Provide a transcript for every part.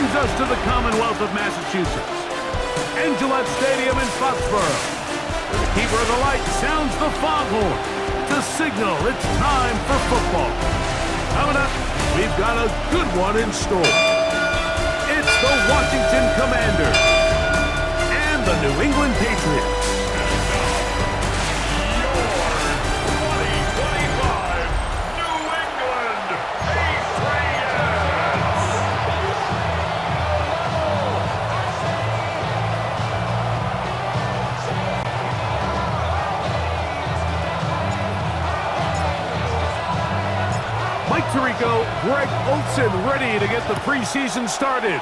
brings us to the Commonwealth of Massachusetts and Gillette Stadium in Foxborough. The keeper of the light sounds the foghorn to signal it's time for football. Coming up, we've got a good one in store. It's the Washington Commanders and the New England Patriots. Mike Tirico, Greg Olson ready to get the preseason started.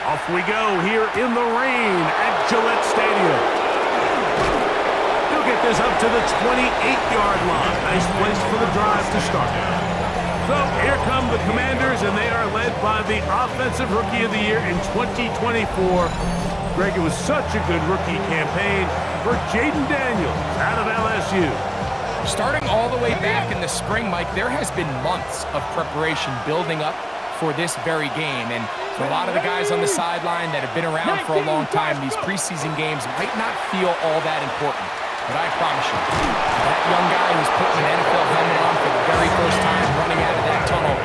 Off we go here in the rain at Gillette Stadium. He'll get this up to the 28-yard line. Nice place for the drive to start. So here come the Commanders, and they are led by the Offensive Rookie of the Year in 2024. Greg, it was such a good rookie campaign for Jaden Daniels out of LSU. Starting all the way back in the spring, Mike, there has been months of preparation building up for this very game. And for a lot of the guys on the sideline that have been around for a long time, these preseason games might not feel all that important. But I promise you, that young guy who's putting an NFL helmet on for the very first time running out of that tunnel,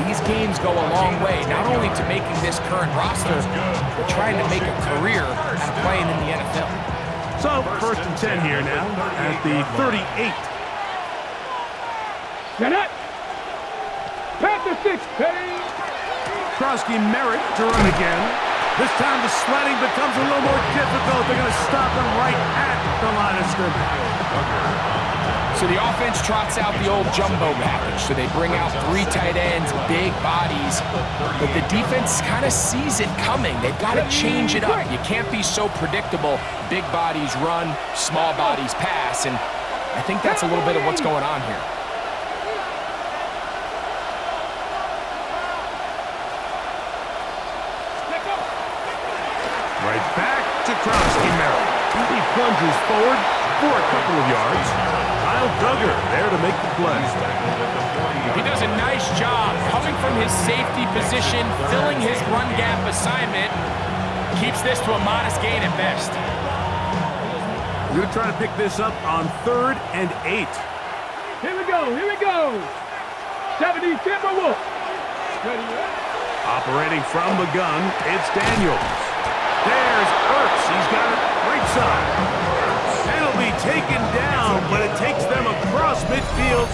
these games go a long way, not only to making this current roster, but trying to make a career out of playing in the NFL. So, 1st and 10 here now at the 38. Set up. Pass the 6. Krosky Merritt to run again. This time the sledding becomes a little more difficult. They're going to stop him right at the line of scrimmage. So the offense trots out the old jumbo package. So they bring out 3 tight ends, big bodies. But the defense kind of sees it coming. They've got to change it up. You can't be so predictable. Big bodies run, small bodies pass. And I think that's a little bit of what's going on here. Right back to Krosky Merritt. He plunges forward for a couple of yards. Kyle Duggar there to make the play. He does a nice job coming from his safety position, filling his run gap assignment. Keeps this to a modest gain at best. We're going to try to pick this up on 3rd and 8. Here we go. 70 Timberwolves. Operating from the gun, it's Daniels. There's Ertz. He's got it right side. It'll be taken down, but it takes them across midfield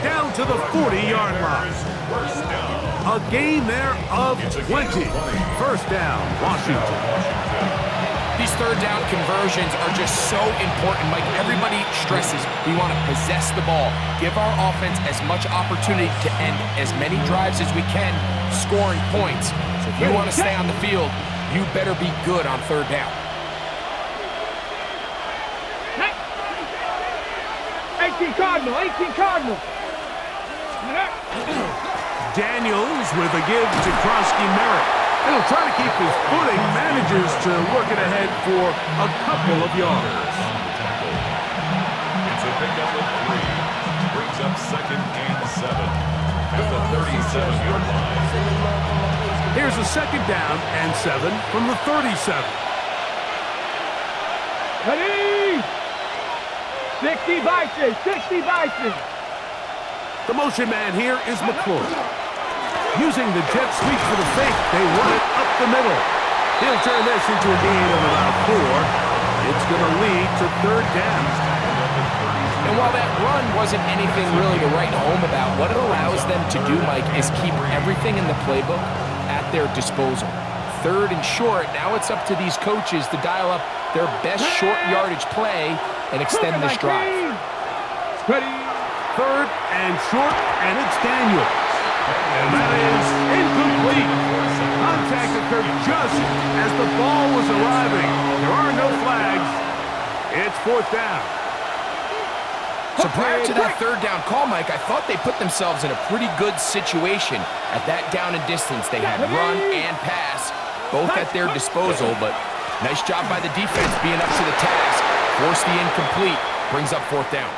down to the 40-yard line. A gain there of 20. 1st down, Washington. These 3rd down conversions are just so important, Mike. Everybody stresses we want to possess the ball, give our offense as much opportunity to end as many drives as we can, scoring points. So if you want to stay on the field, you better be good on 3rd down. 18 Cardinal. Daniels with a give to Krosky Merritt. He'll try to keep his footing, manages to work it ahead for a couple of yards. It's a pickup of 3. Brings up 2nd and 7 at the 37-yard line. Here's a 2nd down and 7 from the 37. Ready? 60 Bison. The motion man here is McClure. Using the jet sweep for the fake, they run it up the middle. He'll turn this into a gain of about 4. It's going to lead to 3rd down. And while that run wasn't anything really to write home about, what it allows them to do, Mike, is keep everything in the playbook at their disposal. 3rd and short, now it's up to these coaches to dial up their best short yardage play and extend this drive. Ready? 3rd and short, and it's Daniels. And that is incomplete. Contact occurred just as the ball was arriving. There are no flags. It's 4th down. So prior to that 3rd down call, Mike, I thought they put themselves in a pretty good situation at that down and distance. They had run and pass, both at their disposal, but nice job by the defense being up to the task. Force the incomplete, brings up 4th down.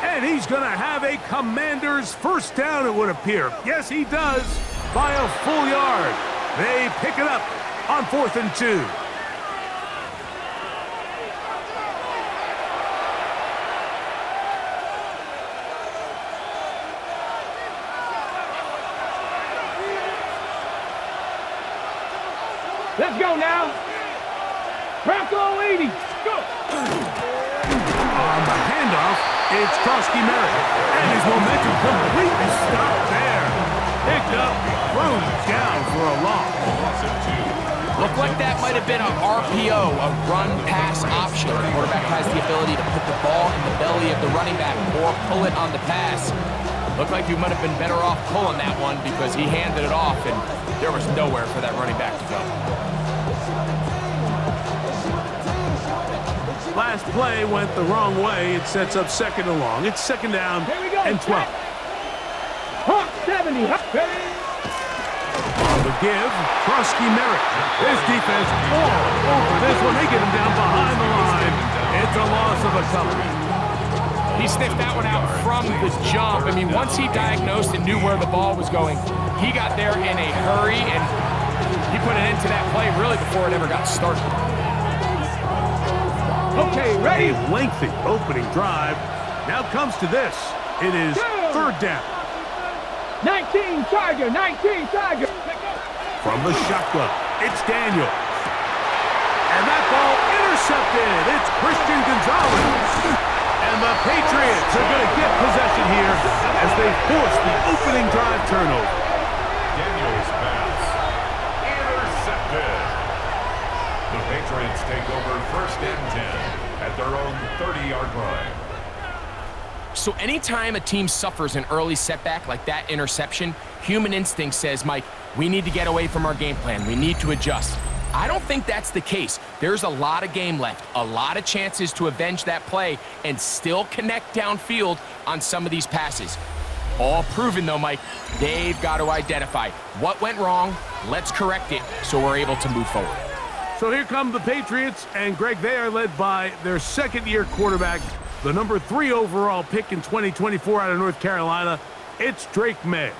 And he's going to have a Commanders 1st down, it would appear. Yes, he does, by a full yard. They pick it up on 4th and 2. Let's go now. Bronco 80. Go. On the handoff, it's Krosky Merritt. And his momentum completely stopped there. Picked up, thrown down for a loss. Looked like that might have been an RPO, a run-pass option. The quarterback has the ability to put the ball in the belly of the running back or pull it on the pass. Looked like he might have been better off pulling that one because he handed it off, and there was nowhere for that running back to go. Last play went the wrong way. It sets up 2nd and long. It's 2nd down and 12. Hawk 70. On the give, Krosky Merritt. His defense all over this one. They get him down behind the line. It's a loss of a couple. He sniffed that one out from the jump. I mean, once he diagnosed and knew where the ball was going, he got there in a hurry, and he put it into that play really before it ever got started. Okay, ready? A lengthy opening drive. Now comes to this. It is 3rd down. 19 Tiger, 19 Tiger. From the shotgun, it's Daniel. And that ball intercepted. It's Christian Gonzalez. And the Patriots are going to get possession here as they force the opening drive turnover. Daniel's pass intercepted. The Patriots take over 1st and 10 at their own 30-yard line. So anytime a team suffers an early setback like that interception, human instinct says, Mike, we need to get away from our game plan. We need to adjust. I don't think that's the case. There's a lot of game left, a lot of chances to avenge that play and still connect downfield on some of these passes. All proven, though, Mike, they've got to identify what went wrong, let's correct it so we're able to move forward. So here come the Patriots, and Greg, they are led by their 2nd-year quarterback, the number 3 overall pick in 2024 out of North Carolina. It's Drake May.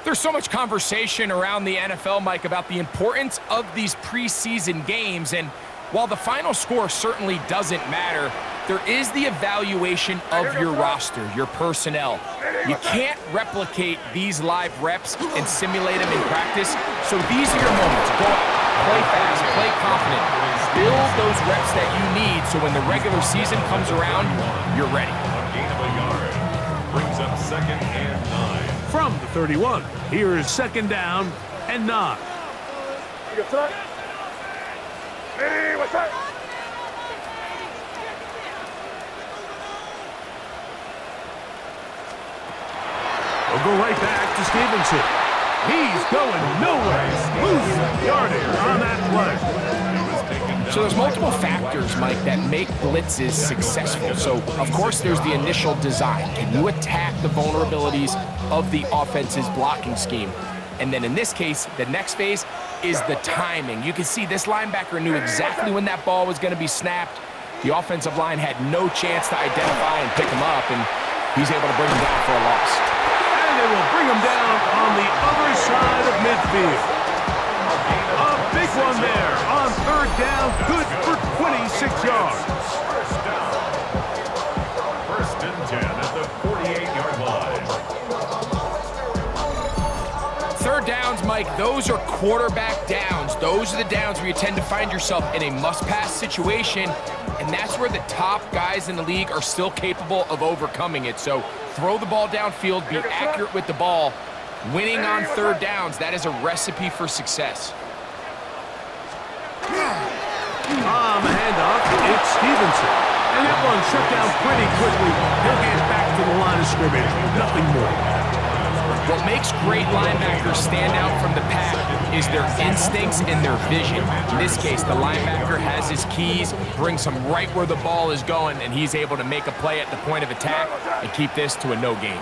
There's so much conversation around the NFL, Mike, about the importance of these preseason games, and while the final score certainly doesn't matter, there is the evaluation of your roster, your personnel. You can't replicate these live reps and simulate them in practice, so these are your moments. Go out, play fast, play confident, build those reps that you need so when the regular season comes around, you're ready. A gain of a yard brings up 2nd and 9. From the 31, here is 2nd down and 9. Hey, what's up? We'll go right back to Stevenson. He's going nowhere. Losing yardage on that play. So there's multiple factors, Mike, that make blitzes successful. So, of course, there's the initial design. Can you attack the vulnerabilities of the offense's blocking scheme? And then in this case, the next phase is the timing. You can see this linebacker knew exactly when that ball was going to be snapped. The offensive line had no chance to identify and pick him up, and he's able to bring him down for a loss. And they will bring him down on the other side of midfield. A big one there on 3rd down, good for 26 yards. 1st down. 1st and 10 at the 48-yard line. 3rd downs, Mike, those are quarterback downs. Those are the downs where you tend to find yourself in a must-pass situation, and that's where the top guys in the league are still capable of overcoming it. So throw the ball downfield, be accurate with the ball. Winning on 3rd downs, that is a recipe for success. On the handoff, it's Stevenson. And that one shut down pretty quickly. He'll get back to the line of scrimmage. Nothing more. What makes great linebackers stand out from the pack is their instincts and their vision. In this case, the linebacker has his keys, brings him right where the ball is going, and he's able to make a play at the point of attack and keep this to a no gain.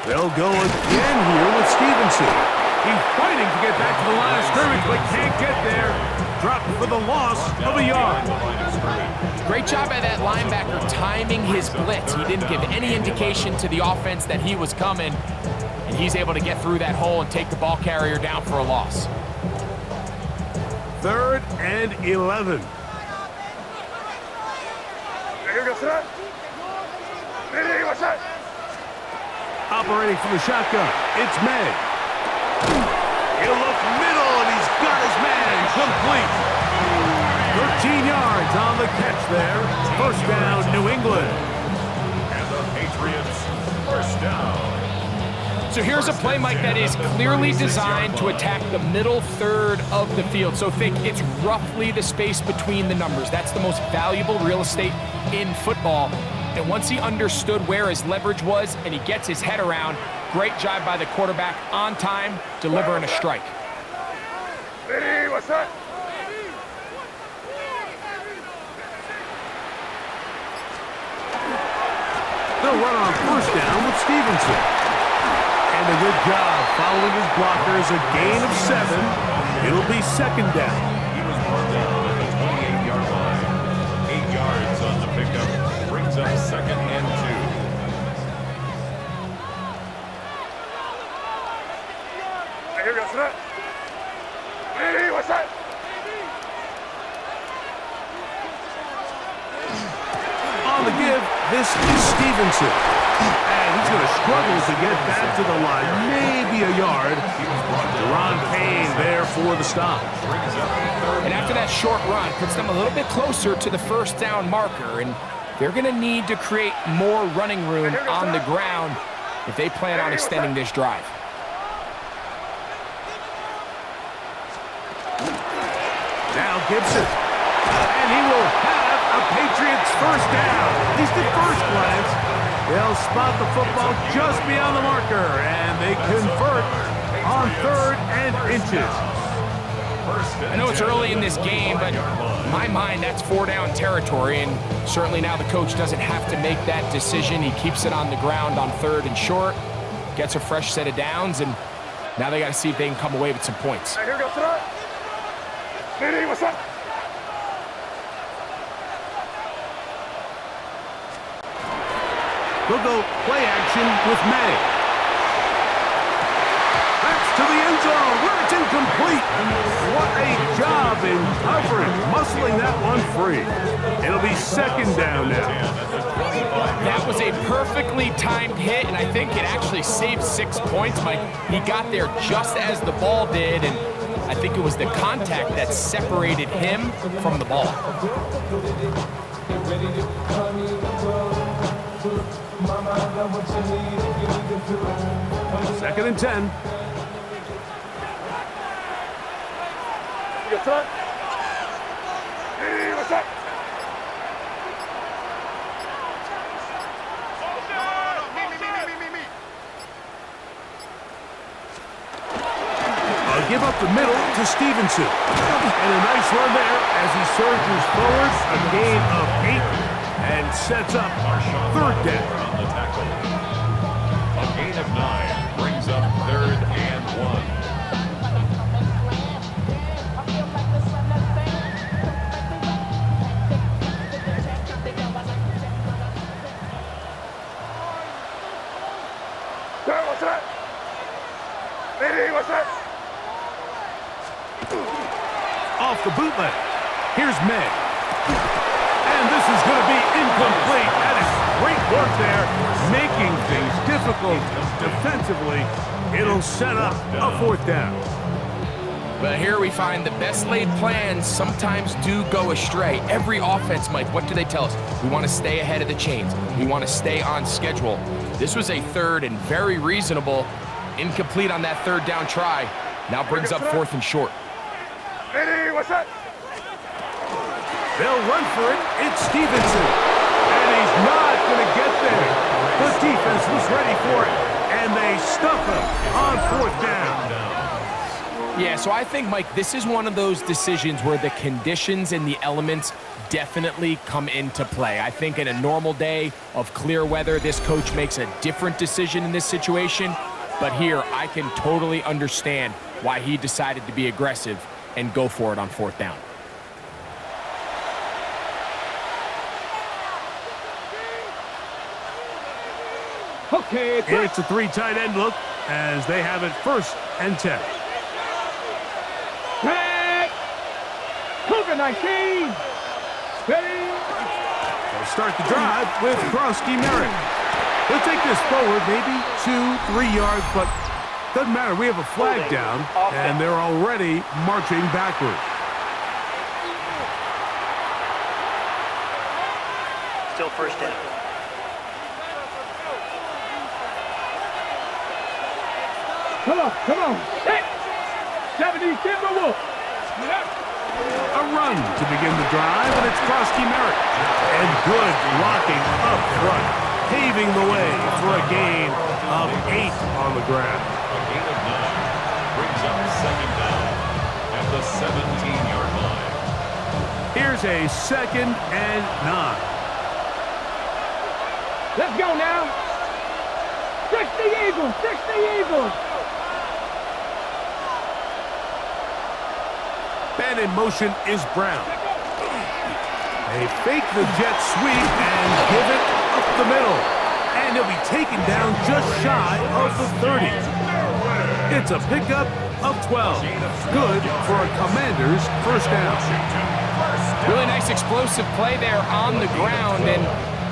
They'll go again here with Stevenson. He's fighting to get back to the line of scrimmage, but can't get there. Dropped for the loss of a yard. Great job by that linebacker timing his blitz. He didn't give any indication to the offense that he was coming, and he's able to get through that hole and take the ball carrier down for a loss. 3rd and 11. Operating from the shotgun, it's May. He'll look middle, and he's got his man complete. 13 yards on the catch there. First down, New England. And the Patriots, first down. So here's a play, Mike, that is clearly designed to attack the middle third of the field. So think it's roughly the space between the numbers. That's the most valuable real estate in football. And once he understood where his leverage was and he gets his head around, great job by the quarterback on time, delivering a strike. What's that? They'll run on first down with Stevenson. And a good job following his blockers, a gain of 7. It'll be second down. He was brought down at the 28-yard line. 8 yards on the pickup. Brings up second and 2. Here goes that. What's that? On the give, this is Stevenson. And he's going to struggle to get back to the line. Maybe a yard. Deron Payne there for the stop. And after that short run, puts them a little bit closer to the first down marker. And they're going to need to create more running room on the ground if they plan on extending this drive. Now Gibson. And he will have a Patriots first down. At least at first glance. They'll spot the football just beyond the marker, and they convert on 3rd and inches. I know it's early in this game, but in my mind, that's 4-down territory, and certainly now the coach doesn't have to make that decision. He keeps it on the ground on 3rd and short, gets a fresh set of downs, and now they got to see if they can come away with some points. Here goes that. What's that? They'll go play action with May. That's to the end zone where it's incomplete. What a job in coverage, muscling that one free. It'll be second down now. That was a perfectly timed hit, and I think it actually saved 6 points, Mike. He got there just as the ball did, and I think it was the contact that separated him from the ball. Second and 10. What's that? What's that? Give up the middle to Stevenson. And a nice run there as he surges forward. A gain of 8 and sets up 3rd down. On the tackle. A gain of 9 brings up 3rd and 1. What's that? What's that? Off the bootleg. Here's May. And this is going to be incomplete. That is great work there, making things difficult defensively. It'll set up a 4th down. But here we find the best laid plans sometimes do go astray. Every offense, Mike, what do they tell us? We want to stay ahead of the chains. We want to stay on schedule. This was a 3rd and very reasonable. Incomplete on that 3rd down try. Now brings up 4th and short. What's that? They'll run for it. It's Stevenson. And he's not going to get there. The defense was ready for it. And they stuff him on 4th down. Yeah, so I think, Mike, this is one of those decisions where the conditions and the elements definitely come into play. I think in a normal day of clear weather, this coach makes a different decision in this situation. But here, I can totally understand why he decided to be aggressive and go for it on 4th down. Okay, It's a 3 tight end look as they have it 1st and 10. Back. COVID-19. Ready. They'll start the drive with Krosky Merrick. They'll take this forward maybe 2-3 yards, but doesn't matter. We have a flag down, and they're already marching backward. Still 1st down. Come on. Hey. 70 Timberwolves. A run to begin the drive, and it's Krosky Merrick. And good blocking up front, paving the way for a gain of 8 on the ground. A gain of 9 brings up 2nd down at the 17-yard line. Here's a 2nd and 9. Let's go now. 60 Eagles. 60 Eagles. Man in motion is Brown. They fake the jet sweep and give it up the middle. And he'll be taken down just shy of the 30. It's a pickup of 12. Good for a Commander's 1st down. Really nice explosive play there on the ground. And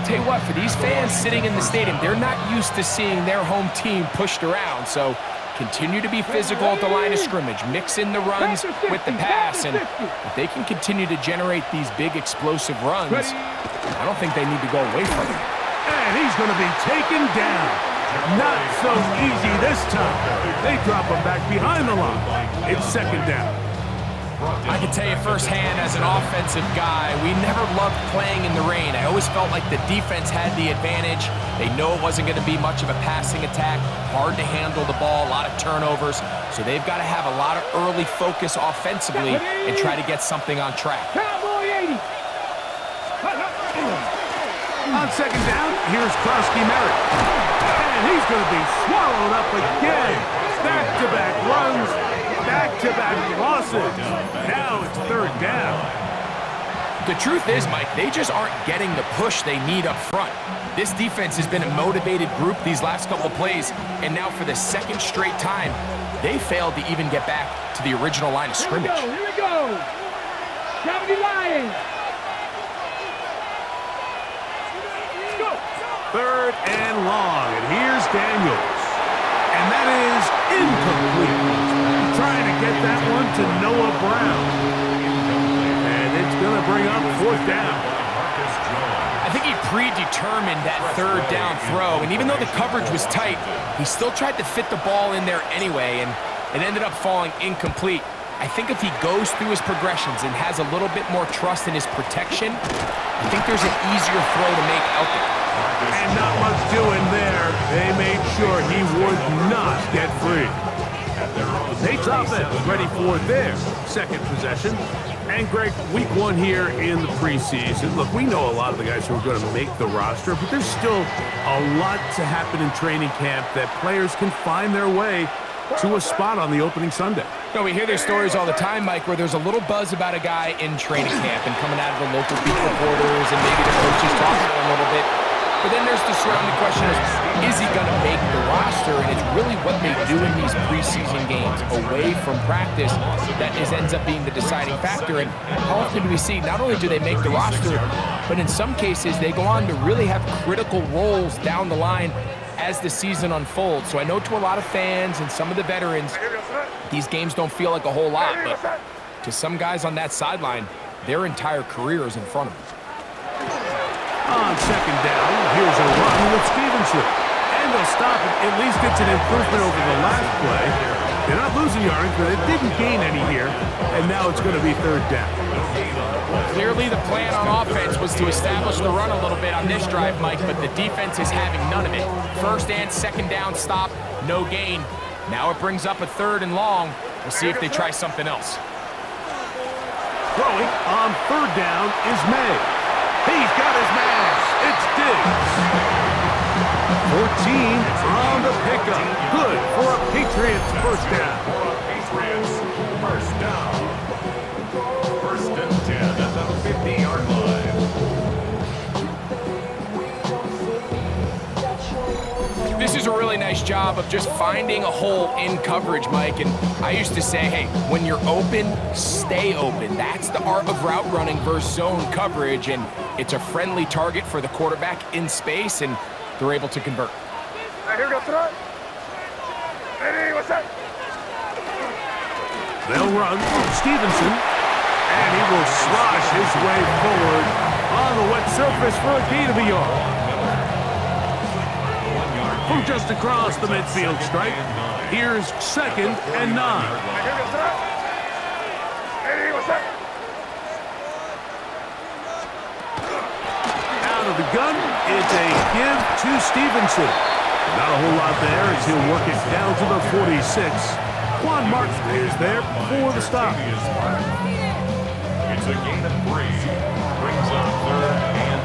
tell you what, for these fans sitting in the stadium, they're not used to seeing their home team pushed around. So continue to be physical at the line of scrimmage. Mix in the runs with the pass. And if they can continue to generate these big explosive runs, I don't think they need to go away from it. And he's going to be taken down. Not so easy this time. They drop him back behind the line. It's 2nd down. I can tell you firsthand as an offensive guy, we never loved playing in the rain. I always felt like the defense had the advantage. They know it wasn't going to be much of a passing attack, hard to handle the ball, a lot of turnovers. So they've got to have a lot of early focus offensively and try to get something on track. Cowboy 80. On 2nd down, here's Krosky Merrick. And he's going to be swallowed up again. Back-to-back runs, back-to-back losses. Now it's 3rd down. The truth is, Mike, they just aren't getting the push they need up front. This defense has been a motivated group these last couple plays, and now for the 2nd straight time, they failed to even get back to the original line of scrimmage. Here we go. 70 Lions. 3rd and long, and here's Daniels. And that is incomplete. Trying to get that one to Noah Brown. And it's going to bring up 4th down. I think he predetermined that 3rd down throw, and even though the coverage was tight, he still tried to fit the ball in there anyway, and it ended up falling incomplete. I think if he goes through his progressions and has a little bit more trust in his protection, I think there's an easier throw to make out there. And not much doing there. They made sure he would not get free. They drop it, ready for their 2nd possession. And Greg, week 1 here in the preseason. Look, we know a lot of the guys who are going to make the roster, but there's still a lot to happen in training camp that players can find their way to a spot on the opening Sunday. You know, we hear their stories all the time, Mike, where there's a little buzz about a guy in training camp and coming out of the local beat reporters and maybe the coaches talking to him a little bit. But then there's the surrounding question is he going to make the roster? And it's really what they do in these preseason games away from practice that ends up being the deciding factor. And how often do we see not only do they make the roster, but in some cases they go on to really have critical roles down the line as the season unfolds. So I know to a lot of fans and some of the veterans, these games don't feel like a whole lot, but to some guys on that sideline, their entire career is in front of them. On 2nd down, here's a run with Stevenson. And they'll stop it. At least it's an improvement over the last play. They're not losing yards, but it didn't gain any here. And now it's going to be 3rd down. Clearly the plan on offense was to establish the run a little bit on this drive, Mike, but the defense is having none of it. 1st and 2nd down stop, no gain. Now it brings up a 3rd and long. We'll see if they try something else. Throwing on 3rd down is May. He's got his man. It's Diggs. 14 on the pickup. Good for This is a really nice job of just finding a hole in coverage, Mike. And I used to say, hey, when you're open, stay open. That's the art of route running versus zone coverage. And it's a friendly target for the quarterback in space, and they're able to convert. Here we go, throw. Ready, what's that? They'll run Stevenson, and he will slosh his way forward on the wet surface for a gain of a yard. From just across the midfield stripe, here's 2nd and 9. Here we go, throw. Ready, what's that? Out of the gun, it's a give to Stevenson. Not a whole lot there as he'll work it down to the 46. Juan Martin is there for the stop. It's a gain of 3. Brings up 3rd and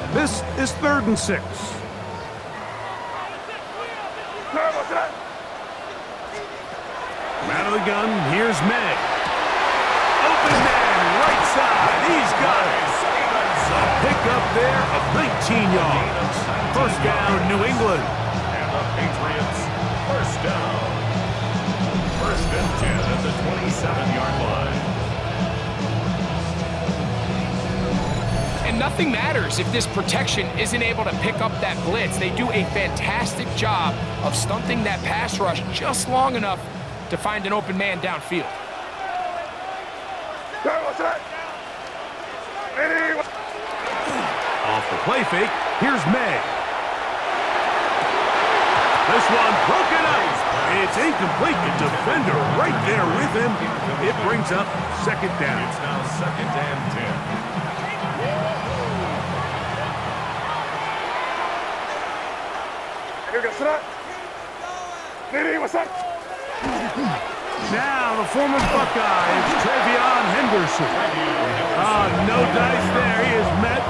6. This is 3rd and 6. What's that? Out of the gun, here's Meg. Open man, right side, he's got it. A pick up there of 19 yards. First down, New England. And the Patriots, first down. 1st and 10 at the 27-yard line. And nothing matters if this protection isn't able to pick up that blitz. They do a fantastic job of stunting that pass rush just long enough to find an open man downfield. What's that? Ready, Off the play fake, here's May. This one broken up. It's incomplete. The defender right there with him. It brings up 2nd down. It's now 2nd and 10. Here we go, throw. Ready, what's that? Now the former Buckeye, it's Travion Henderson. No dice there. He is met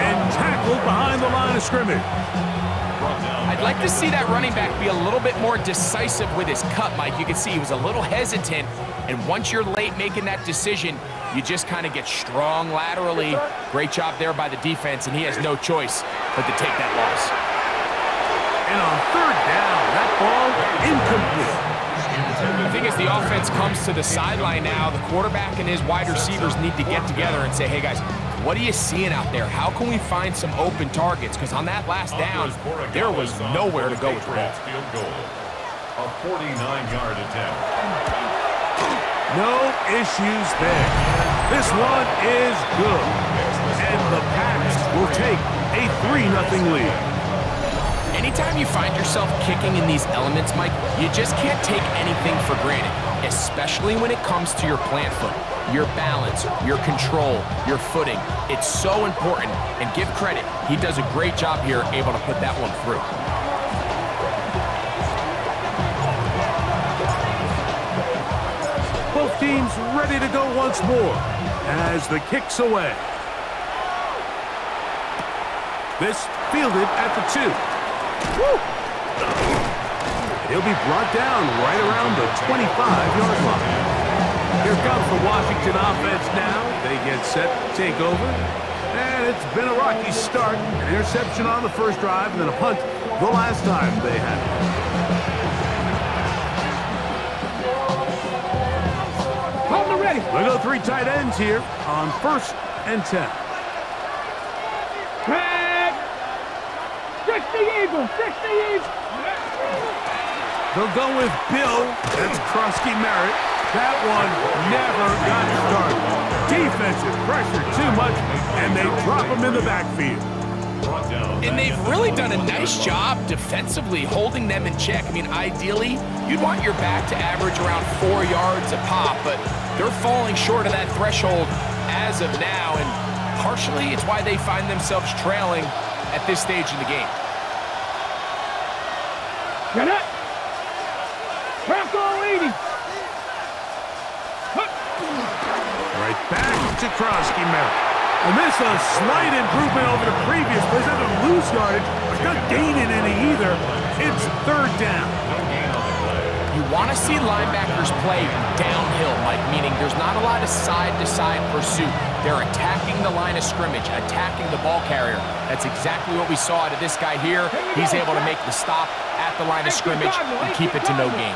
and tackled behind the line of scrimmage. I'd like to see that running back be a little bit more decisive with his cut, Mike. You can see he was a little hesitant, and once you're late making that decision, you just kind of get strong laterally. Great job there by the defense, and he has no choice but to take that loss. And on 3rd down, that ball incomplete. I think as the offense comes to the sideline now, the quarterback and his wide receivers need to get together and say, hey, guys, what are you seeing out there? How can we find some open targets? Because on that last down, there was nowhere to go with the ball. Field goal. A 49-yard attempt. No issues there. This one is good. And the Pats will take a 3-0 lead. Anytime you find yourself kicking in these elements, Mike, you just can't take anything for granted, especially when it comes to your plant foot, your balance, your control, your footing. It's so important, and give credit. He does a great job here able to put that one through. Both teams ready to go once more as the kick's away. This fielded at the 2. Woo! He'll be brought down right around the 25-yard line. Here comes the Washington offense now. They get set to take over. And it's been a rocky start. An interception on the first drive and then a punt the last time they had it. Hold the ready. We'll go 3 tight ends here on 1st and 10. Craig. 60 Eagles, 60 Eagles. They'll go with Bill. That's Krosky Merritt. That one never got started. Defensive pressure too much, and they drop him in the backfield. And they've really done a nice job defensively holding them in check. I mean, ideally, you'd want your back to average around 4 yards a pop, but they're falling short of that threshold as of now, and partially it's why they find themselves trailing at this stage in the game. Get it. Crack all 80. Right back to Krosky Merritt. And this a slight improvement over the previous plays. They didn't lose yardage, but not gaining any either. It's 3rd down. You want to see linebackers play downhill, Mike, meaning there's not a lot of side-to-side pursuit. They're attacking the line of scrimmage, attacking the ball carrier. That's exactly what we saw out of this guy here. He's able to make the stop at the line of scrimmage and keep it to no gain.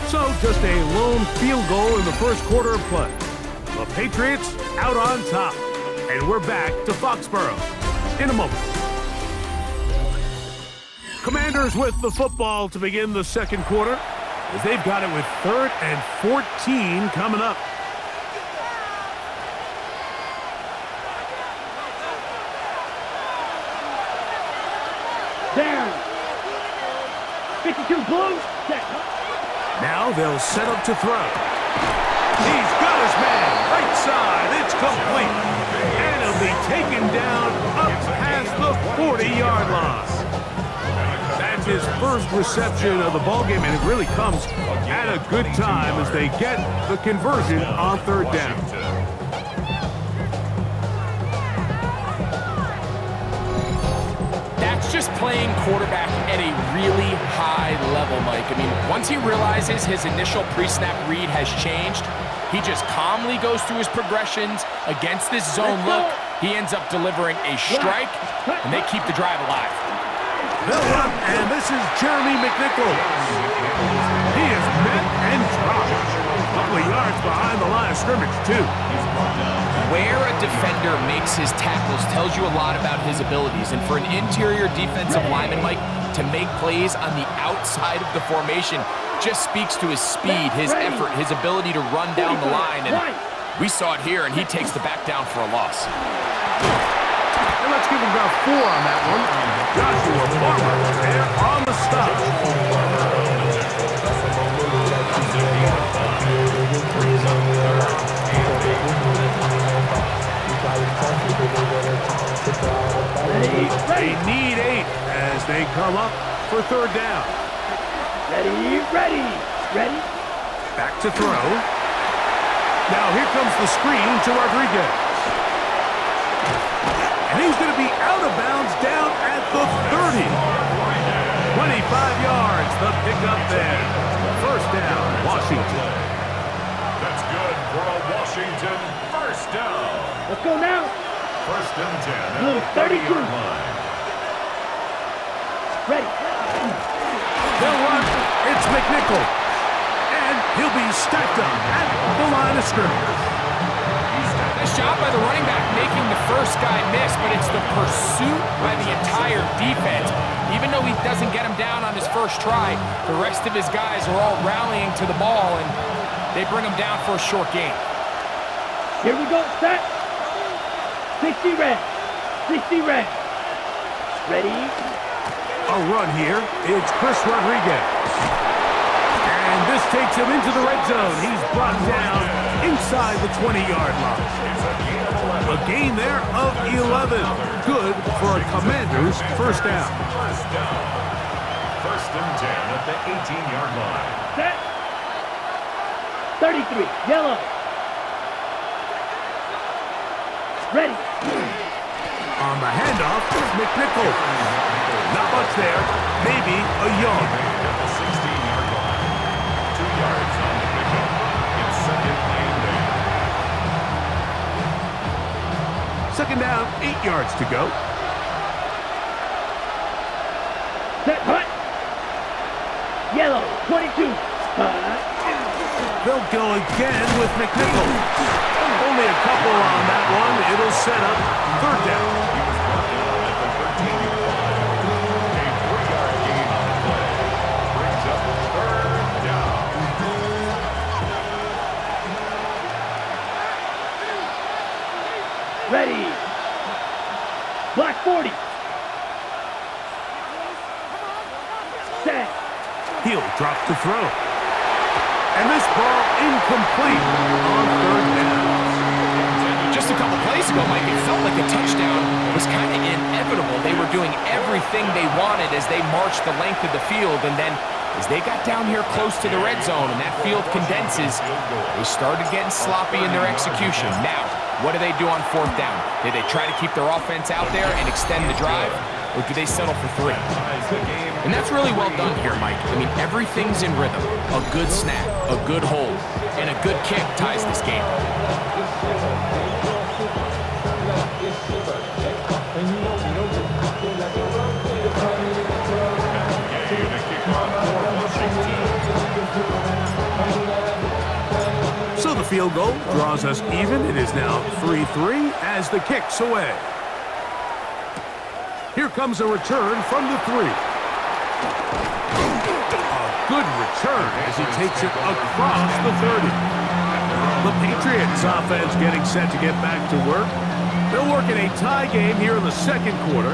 So just a lone field goal in the first quarter of play. The Patriots out on top. And we're back to Foxborough in a moment. Commanders with the football to begin the second quarter, as they've got it with 3rd and 14 coming up. Down. 52 blue. Set. Now they'll set up to throw. He's got his man. Right side. It's complete. And he'll be taken down up past the 40-yard line. That's his first reception of the ballgame, and it really comes at a good time as they get the conversion on 3rd down. That's just playing quarterback at a really high level, Mike. I mean, once he realizes his initial pre-snap read has changed, he just calmly goes through his progressions against this zone look. He ends up delivering a strike, and they keep the drive alive. They'll run, and this is Jeremy McNichols. He is met and dropped. A couple of yards behind the line of scrimmage, too. Where a defender makes his tackles tells you a lot about his abilities. And for an interior defensive lineman, Mike, to make plays on the outside of the formation just speaks to his speed, his effort, his ability to run down the line. And we saw it here, and he takes the back down for a loss. And let's give him about 4 on that one. Joshua Farmer there on the stop. They need 8 as they come up for 3rd down. Ready. Back to throw. Now here comes the screen to Rodriguez. And he's going to be out of bounds down at the 30. 25 yards, the pickup there. 1st down, Washington. That's good for a Washington 1st down. Let's go now. 1st and 10 Blue, at the 32. 30-yard line. Ready. They'll run. It's McNichols. And he'll be stacked up at the line of scrimmage. Nice job by the running back making the first guy miss, but it's the pursuit by the entire defense. Even though he doesn't get him down on his first try, the rest of his guys are all rallying to the ball, and they bring him down for a short gain. Here we go. Set. 60 red. 60 red. Ready. A run here. It's Chris Rodriguez. And this takes him into the red zone. He's brought down inside the 20-yard line. A gain there of 11. Good for a Commander's 1st down. 1st and 10 at the 18-yard line. Set. 33. Yellow. Ready. On the handoff, McNichols. Not much there. Maybe a yard. At the 16-yard line. 2 yards on the pickup. It's 2nd and 8. 2nd down, 8 yards to go. Set. Hut. Yellow. 22. They'll go again with McNichols. Only a couple on that one. It'll set up 3rd down. He was brought down at the 13-yard line. A 3-yard gain on the play. Brings up 3rd down. Ready. Black 40. Set. He'll drop to throw. And this ball incomplete on 3rd down. Just a couple plays ago, Mike, it felt like a touchdown was kind of inevitable. They were doing everything they wanted as they marched the length of the field, and then as they got down here close to the red zone and that field condenses, they started getting sloppy in their execution. Now, what do they do on 4th down? Did they try to keep their offense out there and extend the drive? or do they settle for 3? Ties the game. And that's really well done here, Mike. I mean, everything's in rhythm. A good snap, a good hold, and a good kick ties this game. So the field goal draws us even. It is now 3-3 as the kick's away. Here comes a return from the 3. A good return as he takes it across the 30. The Patriots offense getting set to get back to work. They'll work in a tie game here in the second quarter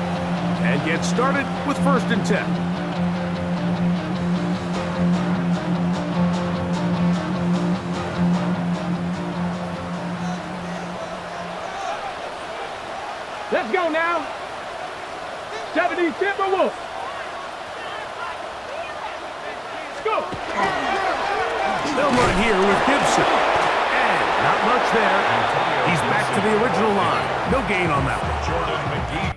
and get started with 1st and 10. Let's go now. 70 Timberwolves. Go. They'll run here with Gibson. And not much there. He's back to the original line. No gain on that one. Jordan McGee.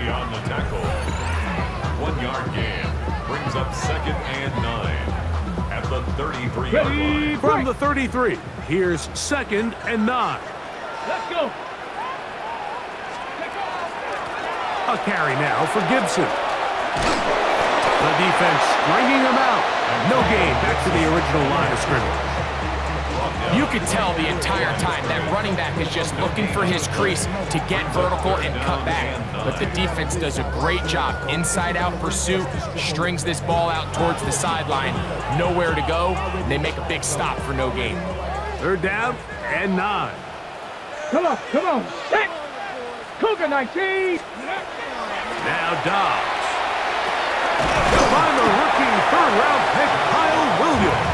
On the tackle. 1-yard gain. Brings up 2nd and 9 at the 33-yard line. From the 33, here's 2nd and 9. Let's go. A carry now for Gibson. The defense stringing him out. No gain. Back to the original line of scrimmage. You could tell the entire time that running back is just looking for his crease to get vertical and cut back. But the defense does a great job. Inside-out pursuit, strings this ball out towards the sideline. Nowhere to go. They make a big stop for no gain. 3rd down and 9. Come on, come on. Set. Cougar 19. Now Dobbs. They'll find the rookie 3rd-round pick, Kyle Williams.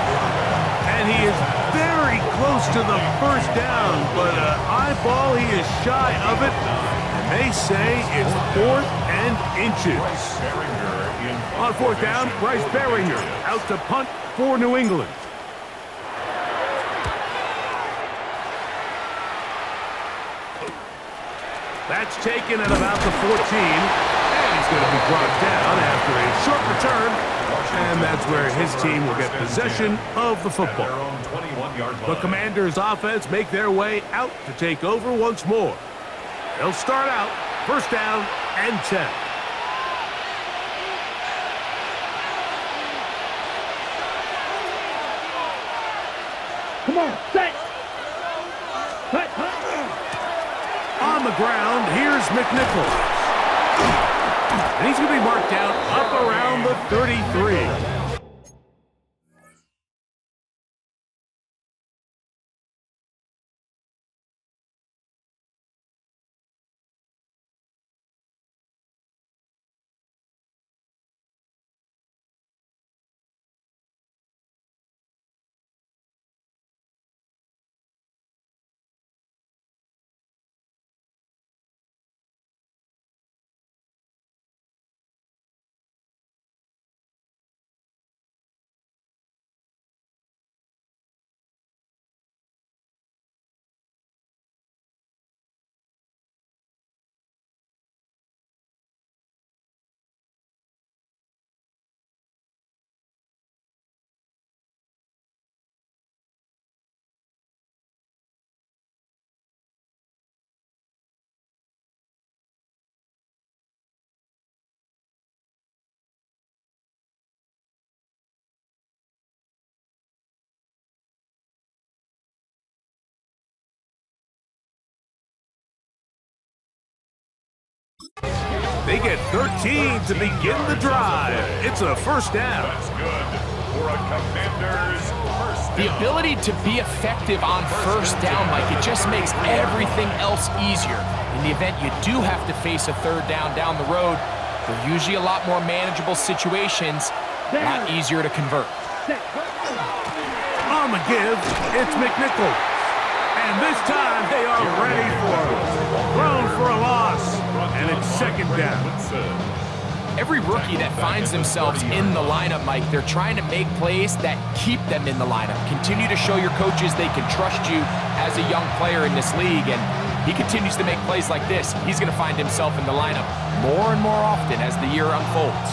And he is very close to the 1st down, but eyeball, he is shy of it. And they say it's 4th and inches. On 4th down, Bryce Beringer out to punt for New England. That's taken at about the 14. And he's going to be brought down after a short return. And that's where his team will get possession of the football. The Commanders' offense make their way out to take over once more. They'll start out 1st down and 10. Come on, set. On the ground, here's McNichols. And he's going to be marked down up around the 33. They get 13 to begin the drive. It's a first down. That's good for a Commander's first down. The ability to be effective on first down, Mike, it just makes everything else easier. In the event you do have to face a third down the road, they're usually a lot more manageable situations, a lot easier to convert. On the give, it's McNichol. And this time they are ready for it. Thrown for a loss, and it's second down. Every rookie that finds themselves in the lineup, Mike, they're trying to make plays that keep them in the lineup. Continue to show your coaches they can trust you as a young player in this league, and he continues to make plays like this. He's going to find himself in the lineup more and more often as the year unfolds.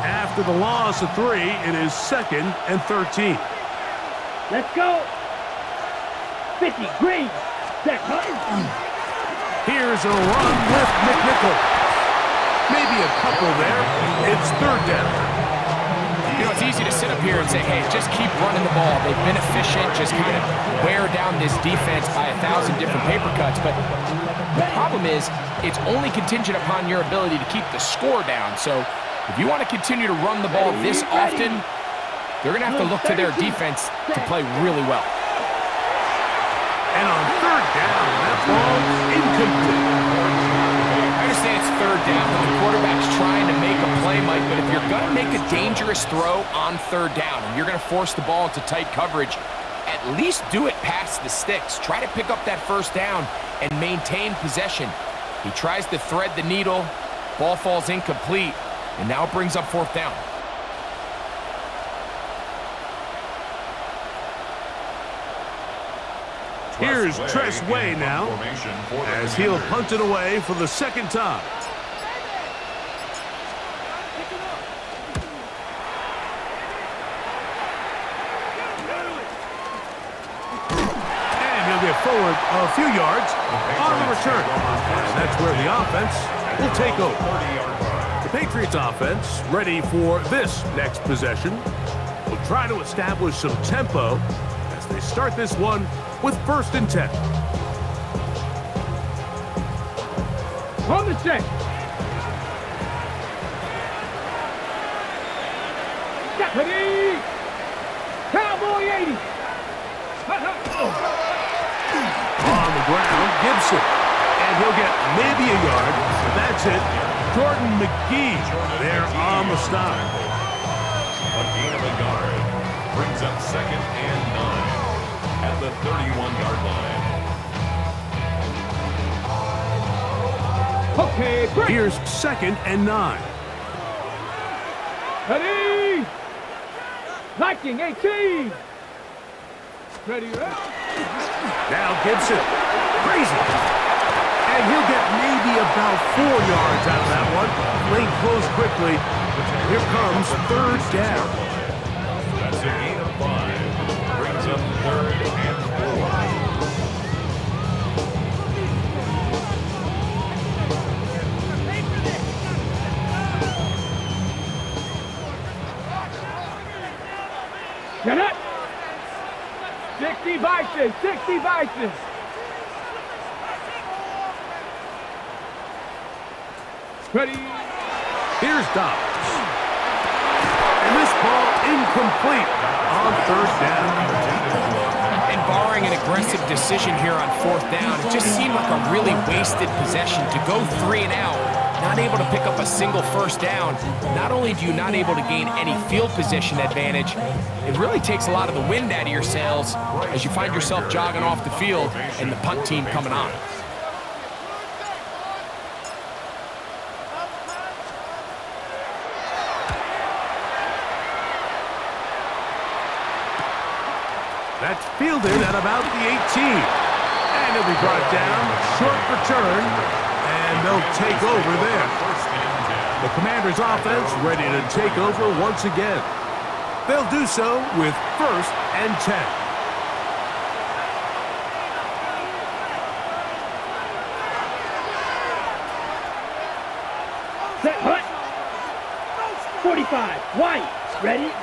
After the loss of 3, it is 2nd and 13. Let's go. 50, green. Set, cut. Here's a run with McNichol. Maybe a couple there. It's third down. You know, it's easy to sit up here and say, hey, just keep running the ball. They've been efficient, just kind of wear down this defense by 1,000 different paper cuts. But the problem is, it's only contingent upon your ability to keep the score down. So if you want to continue to run the ball this often, they're going to have to look to their defense to play really well. And on third down, that ball's incomplete. I understand it's third down when the quarterback's trying to make a play, Mike, but if you're going to make a dangerous throw on third down and you're going to force the ball into tight coverage, at least do it past the sticks. Try to pick up that first down and maintain possession. He tries to thread the needle, ball falls incomplete, and now it brings up fourth down. Here's Tress Way now, as he'll punt it away for the second time. And he'll get forward a few yards on the return. And that's where the offense will take over. The Patriots offense ready for this next possession. Will try to establish some tempo as they start this one with 1st and 10. On the check. Ready. Cowboy 80. On the ground, Gibson. And he'll get maybe a yard. That's it. Jordan McGee there on the stop. A gain of a yard brings up 2nd and 9 at the 31-yard line. Okay, break. Here's 2nd and 9. Ready. Liking 18. Ready. Now Gibson. Crazy. And he'll get maybe about 4 yards out of that one. Lane closed quickly. Here comes third down. That's a gain of 5. Brings up 3rd and 4. Get it. 60 Vices. 60 Vices. Ready. Here's Dobbs. And this ball incomplete on third down. And barring an aggressive decision here on fourth down, it just seemed like a really wasted possession to go 3 and out, not able to pick up a single first down. Not only do you not able to gain any field position advantage, it really takes a lot of the wind out of your sails as you find yourself jogging off the field and the punt team coming on. That's fielded at about the 18. And he'll be brought down. Short return. And they'll take over there. The Commanders' offense ready to take over once again. They'll do so with 1st and 10. Set, hut. 45. White. Ready.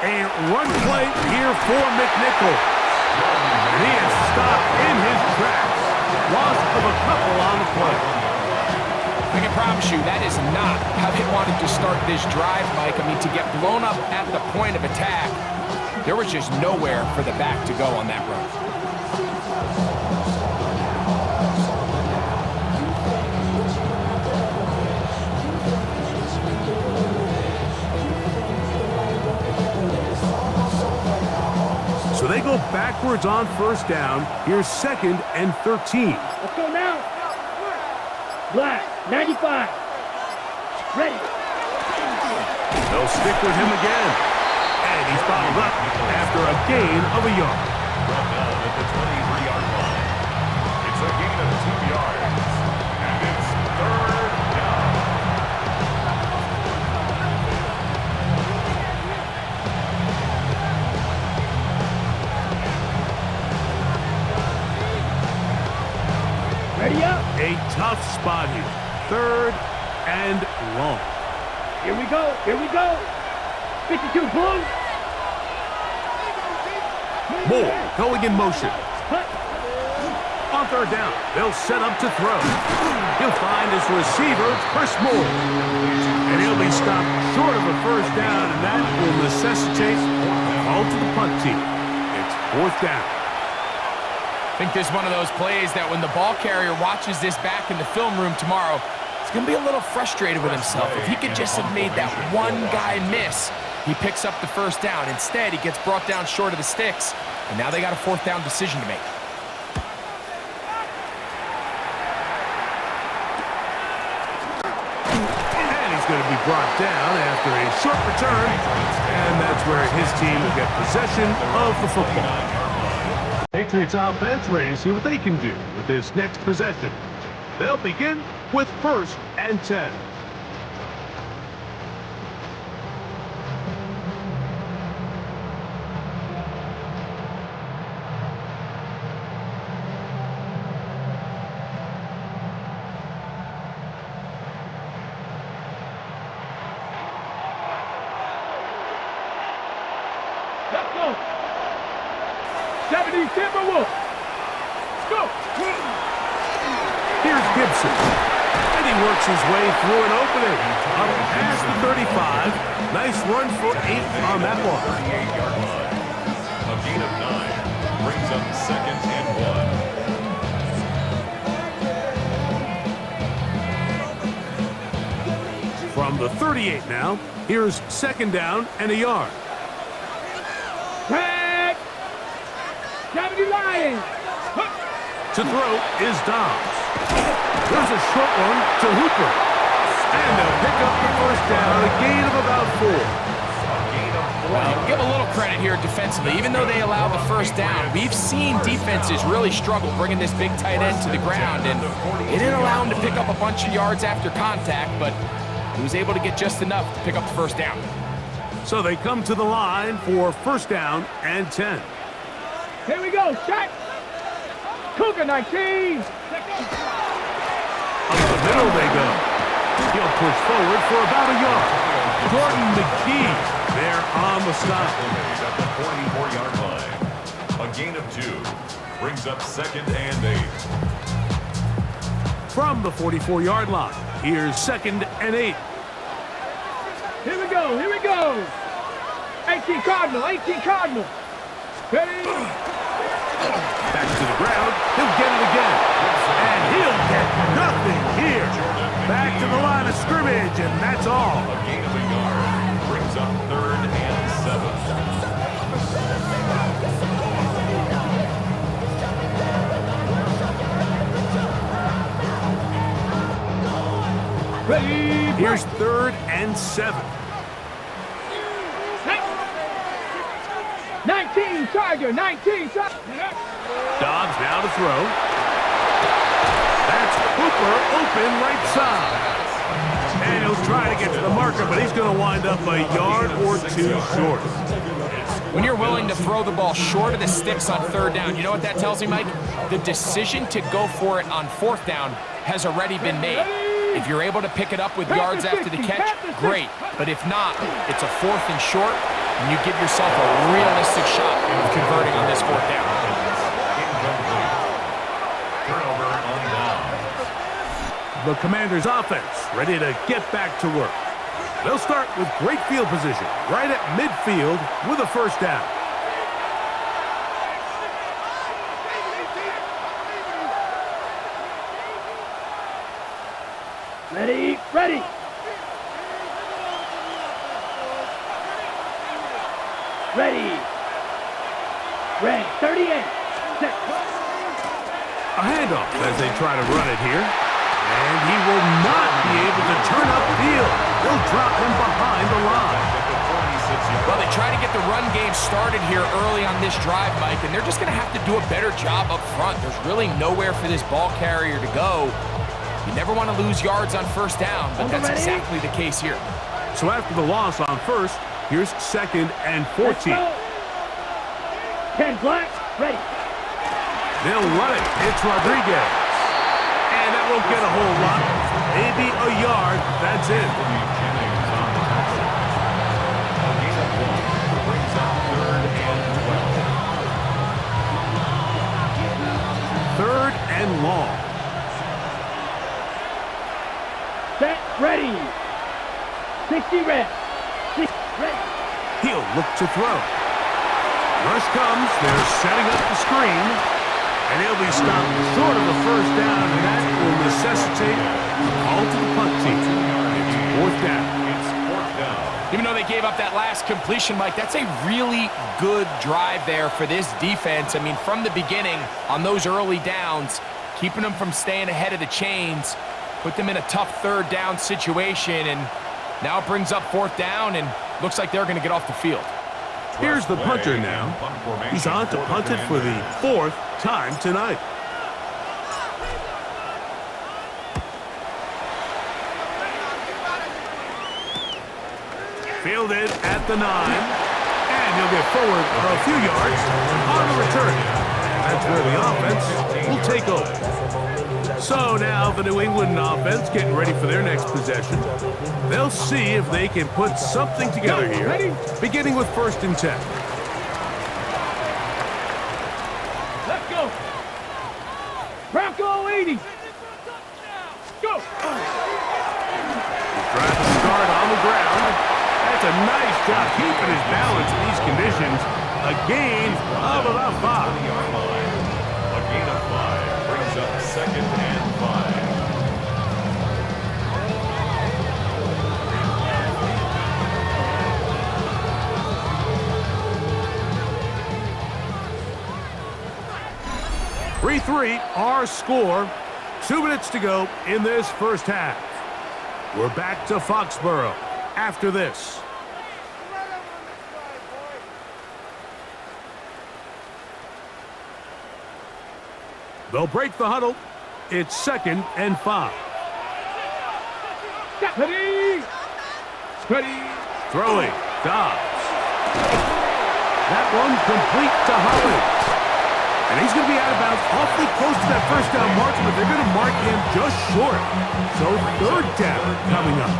A run play here for McNichol. He is stopped in his tracks. Loss of a couple on the play. I can promise you that is not how they wanted to start this drive, Mike. I mean, to get blown up at the point of attack, there was just nowhere for the back to go on that run. So they go backwards on first down. Here's 2nd and 13. Let's go now. Black, 95. Ready. They'll stick with him again. And he's fouled up after a gain of a yard. Brought down at the 23-yard line. It's a gain of 2 yards. And it's 3rd down. Ready up. A tough spot here. 3rd and long. Here we go. Here we go. 52 blue. Moore going in motion. Hut. On 3rd down, they'll set up to throw. He'll find his receiver, Chris Moore. And he'll be stopped short of a first down, and that will necessitate a call to the punt team. It's 4th down. I think this is one of those plays that when the ball carrier watches this back in the film room tomorrow, he's going to be a little frustrated with himself. If he could just have made that one guy miss, he picks up the first down. Instead, he gets brought down short of the sticks, and now they got a 4th down decision to make. And he's going to be brought down after a short return, and that's where his team will get possession of the football. Patriots offense ready to see what they can do with this next possession. They'll begin with 1st and 10. Let's go. 70 Timberwolves. Let's go. Here's Gibson. And he works his way through an opening. Up past the 35. Nice run for 8 on that one. 38-yard line. A gain of 9 brings up 2nd and 1. From the 38 now, here's 2nd down and a yard. Tag. 70 Lions. To throw is Dobbs. There's a short one to Hooper. And they'll pick up the first down, a gain of about 4. Well, give a little credit here defensively. Even though they allowed the first down, we've seen defenses really struggle bringing this big tight end to the ground, and it didn't allow him to pick up a bunch of yards after contact, but he was able to get just enough to pick up the first down. So they come to the line for 1st down and 10. Here we go. Shot. Cougar 19. Up the middle they go. He'll push forward for about a yard. Gordon McGee there on the stop. At the 44-yard line. A gain of 2 brings up 2nd and 8. From the 44-yard line, here's 2nd and 8. Here we go. Here we go. 18 Cardinal. 18 Cardinal. Ready. Back to the ground. He'll get it again. And he'll get nothing here. Back to the line of scrimmage, and that's all. A gain of a yard brings up 3rd and 7. Ready. Here's 3rd and 7. 19 Tiger. 19 Tiger. Dobbs now to throw. That's Hooper open right side. And he'll try to get to the marker, but he's going to wind up a yard or 2 short. When you're willing to throw the ball short of the sticks on 3rd down, you know what that tells me, Mike? The decision to go for it on 4th down has already been made. If you're able to pick it up with yards after the catch, great. But if not, it's a 4th and short, and you give yourself a realistic shot of converting on this 4th down. the Commanders' offense ready to get back to work. They'll start with great field position right at midfield with a first down. Ready, ready. Ready. Red, 38. Set. A handoff as they try to run it here. And he will not be able to turn upfield. They'll drop him behind the line. Well, they try to get the run game started here early on this drive, Mike, and they're just going to have to do a better job up front. There's really nowhere for this ball carrier to go. You never want to lose yards on first down, but that's exactly the case here. So after the loss on first, here's 2nd and 14. 10 black, ready. They'll run it. It's Rodriguez. And that won't get a whole lot. Maybe a yard. That's it. Third and long. Set, ready. 60 red. 6 ready. He'll look to throw. Rush comes. They're setting up the screen. And he'll be stopped short of the first down, and that will necessitate a call to the punt team. It's 4th down. Even though they gave up that last completion, Mike, that's a really good drive there for this defense. I mean, from the beginning, on those early downs, keeping them from staying ahead of the chains, put them in a tough 3rd down situation, and now it brings up 4th down, and looks like they're going to get off the field. Here's the punter now. He's on to punt it for the 4th time tonight. Fielded at the 9. And he'll get forward for a few yards on the return. That's where the offense will take over. So now the New England offense getting ready for their next possession. They'll see if they can put something together here, beginning with 1st and 10. Let's go. Bronco 80. Go. Trying to start on the ground. That's a nice job keeping his balance in these conditions. A gain of about 5. A gain of 5 brings up 2nd and 5. Three, our score. 2 minutes to go in this first half. We're back to Foxborough after this. They'll break the huddle. It's 2nd and 5. Ready. Ready. Throwing. Dobbs. That one complete to Holland. And he's going to be out of bounds awfully close to that first down marker, but they're going to mark him just short. So 3rd down coming up.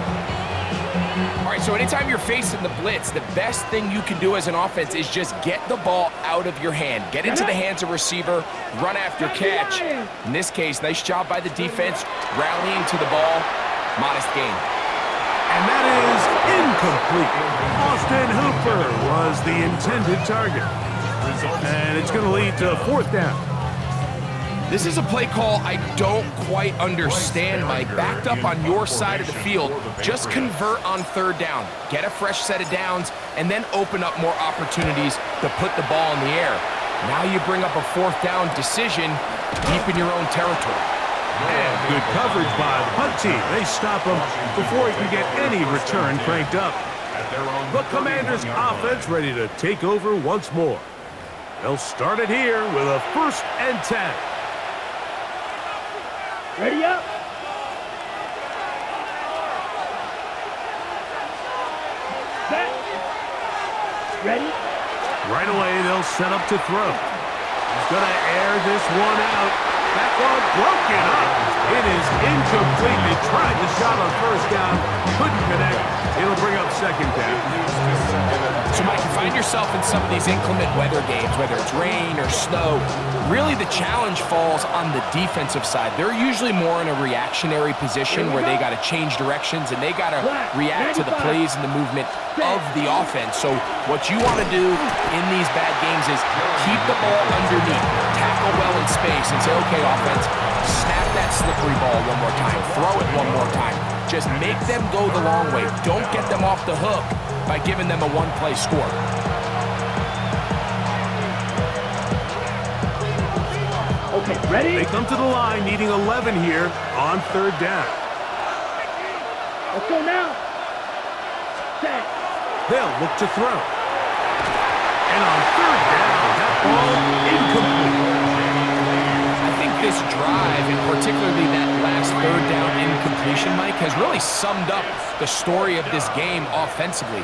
All right, so anytime you're facing the blitz, the best thing you can do as an offense is just get the ball out of your hand. Get into the hands of receiver, run after catch. In this case, nice job by the defense, rallying to the ball. Modest gain. And that is incomplete. Austin Hooper was the intended target. And it's going to lead to 4th down. This is a play call I don't quite understand, Mike. Backed up on your side of the field, just convert on 3rd down. Get a fresh set of downs, and then open up more opportunities to put the ball in the air. Now you bring up a 4th down decision deep in your own territory. And good coverage by the punt team. They stop him before he can get any return cranked up. The Commanders' offense ready to take over once more. They'll start it here with a 1st and 10. Ready up. Set. Ready. Right away, they'll set up to throw. He's going to air this one out. That ball broken up. It is incomplete. They tried the shot on 1st down. Couldn't connect. It'll bring up 2nd down. So, Mike, if I find yourself in some of these inclement weather games, whether it's rain or snow, really the challenge falls on the defensive side. They're usually more in a reactionary position where they got to change directions and they got to react to the plays and the movement of the offense. So what you want to do in these bad games is keep the ball underneath, tackle well in space, and say, okay, offense, snap that slippery ball one more time, throw it one more time. Just make them go the long way. Don't get them off the hook by giving them a one-play score. Okay, ready? They come to the line needing 11 here on third down. Let's go now. Set. They'll look to throw. And on third down, that ball incomplete. I think this drive, and particularly that last third down incompletion, Mike, has really summed up the story of this game offensively.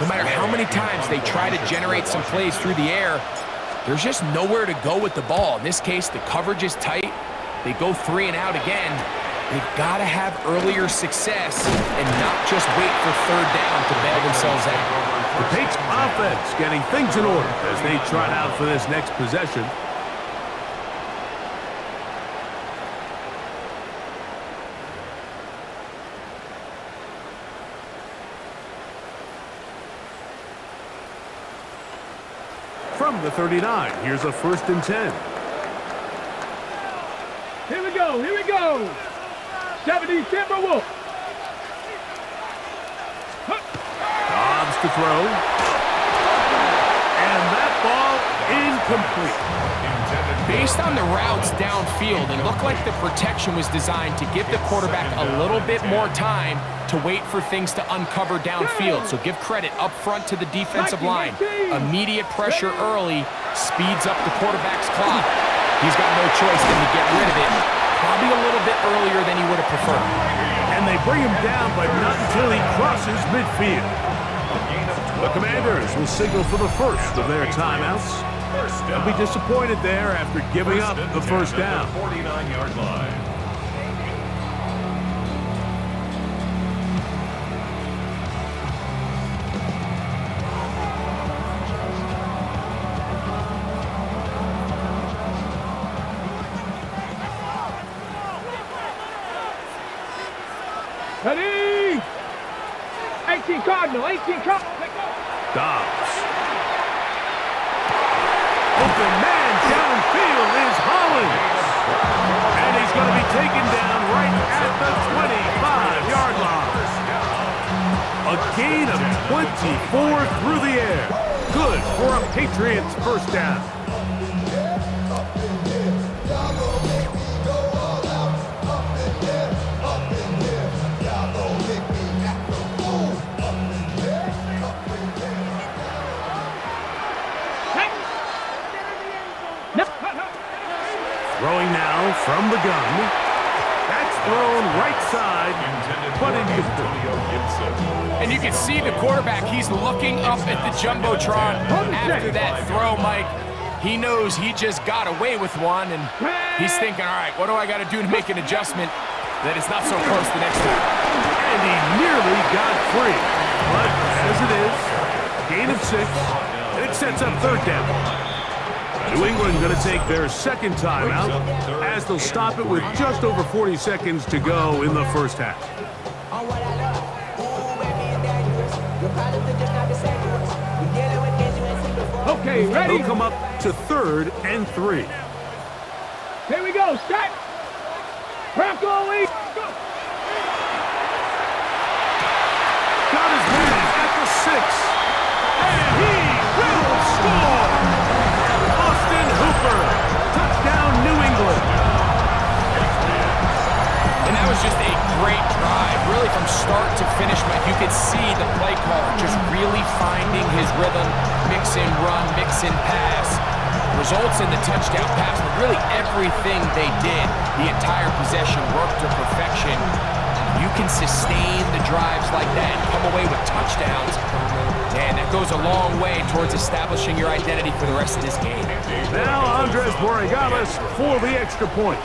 No matter how many times they try to generate some plays through the air, there's just nowhere to go with the ball. In this case, the coverage is tight. They go 3 and out again. They've got to have earlier success and not just wait for third down to bail themselves out. The Patriots offense getting things in order as they trot out for this next possession. From the 39, here's a 1st and 10. Here we go, here we go. 70 Timberwolves. Dobbs to throw. And that ball incomplete. Based on the routes downfield, it looked like the protection was designed to give the quarterback a little bit more time to wait for things to uncover downfield. So give credit up front to the defensive line. Immediate pressure early speeds up the quarterback's clock. He's got no choice than to get rid of it, probably a little bit earlier than he would have preferred. And they bring him down, but not until he crosses midfield. The Commanders will signal for the first of their timeouts. They'll be disappointed there after giving up the first down. 49-yard line. Ready? 18 Cardinal, 18 Cardinal. Dobbs. Open man downfield is Hollins. And he's going to be taken down right at the 25-yard line. A gain of 24 through the air. Good for a Patriots first down. Throwing now from the gun. That's thrown right side, but incomplete. And you can see the quarterback, he's looking up at the Jumbotron after that throw, Mike. He knows he just got away with one, and he's thinking, all right, what do I got to do to make an adjustment that it's not so close the next time? And he nearly got free. But as it is, gain of 6, and it sets up third down. New England going to take their second timeout as they'll stop it with just over 40 seconds to go in the first half. Okay, ready? They'll come up to 3rd and 3. Here we go, start. Bronco lead. Got his man at the 6. And he will score! Austin Hooper. Touchdown, New England. And that was just a great drive. Really from start to finish, Mike, you could see the play caller just really finding his rhythm. Mix in run, mix in pass. Results in the touchdown pass. But really everything they did, the entire possession worked to perfection. You can sustain the drives like that and come away with touchdowns. And that goes a long way towards establishing your identity for the rest of this game. Now Andres Borregales for the extra point.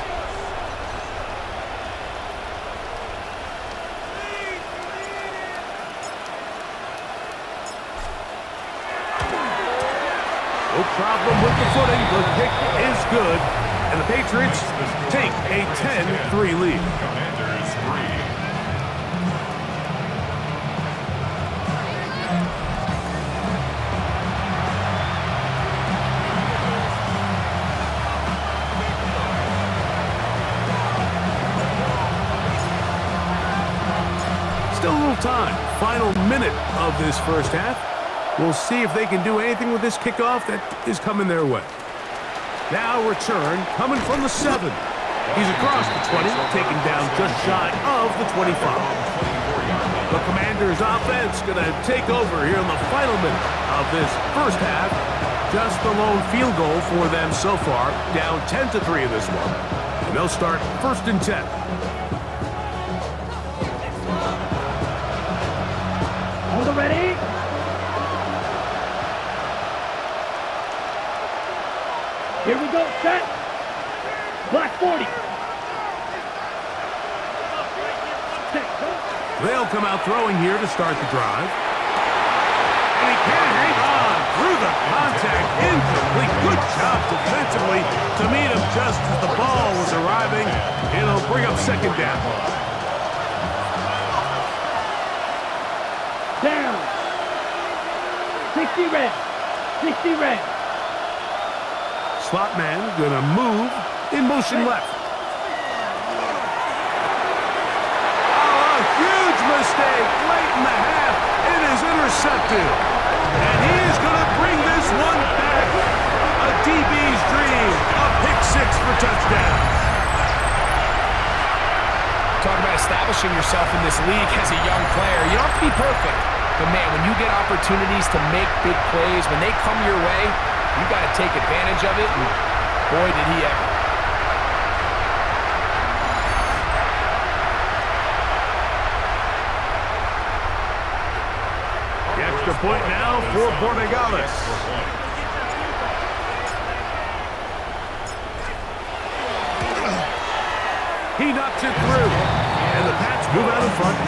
No problem with the footing. The kick is good. And the Patriots take a 10-3 lead. Commanders 3. Still a little time. Final minute of this first half. We'll see if they can do anything with this kickoff that is coming their way. Now return coming from the 7. He's across the 20, taken down just shy of the 25. The Commanders' offense going to take over here in the final minute of this first half. Just the lone field goal for them so far, down 10-3 in this one. And they'll start 1st and 10. Hold it ready. Here we go, set. Black 40. They'll come out throwing here to start the drive. And he can't hang on through the contact. Incomplete. Good job defensively to meet him just as the ball was arriving. It'll bring up 2nd down. Down. 60 red. 60 red. Slot man gonna move in motion left. Oh, a huge mistake late in the half. It is intercepted. And he is gonna bring this one back. A DB's dream. A pick 6 for touchdown. Talk about establishing yourself in this league as a young player. You don't have to be perfect. But, man, when you get opportunities to make big plays, when they come your way, you got to take advantage of it, and boy, did he ever. The extra point now for Borregales. He knocks it through, and the Pats move out in front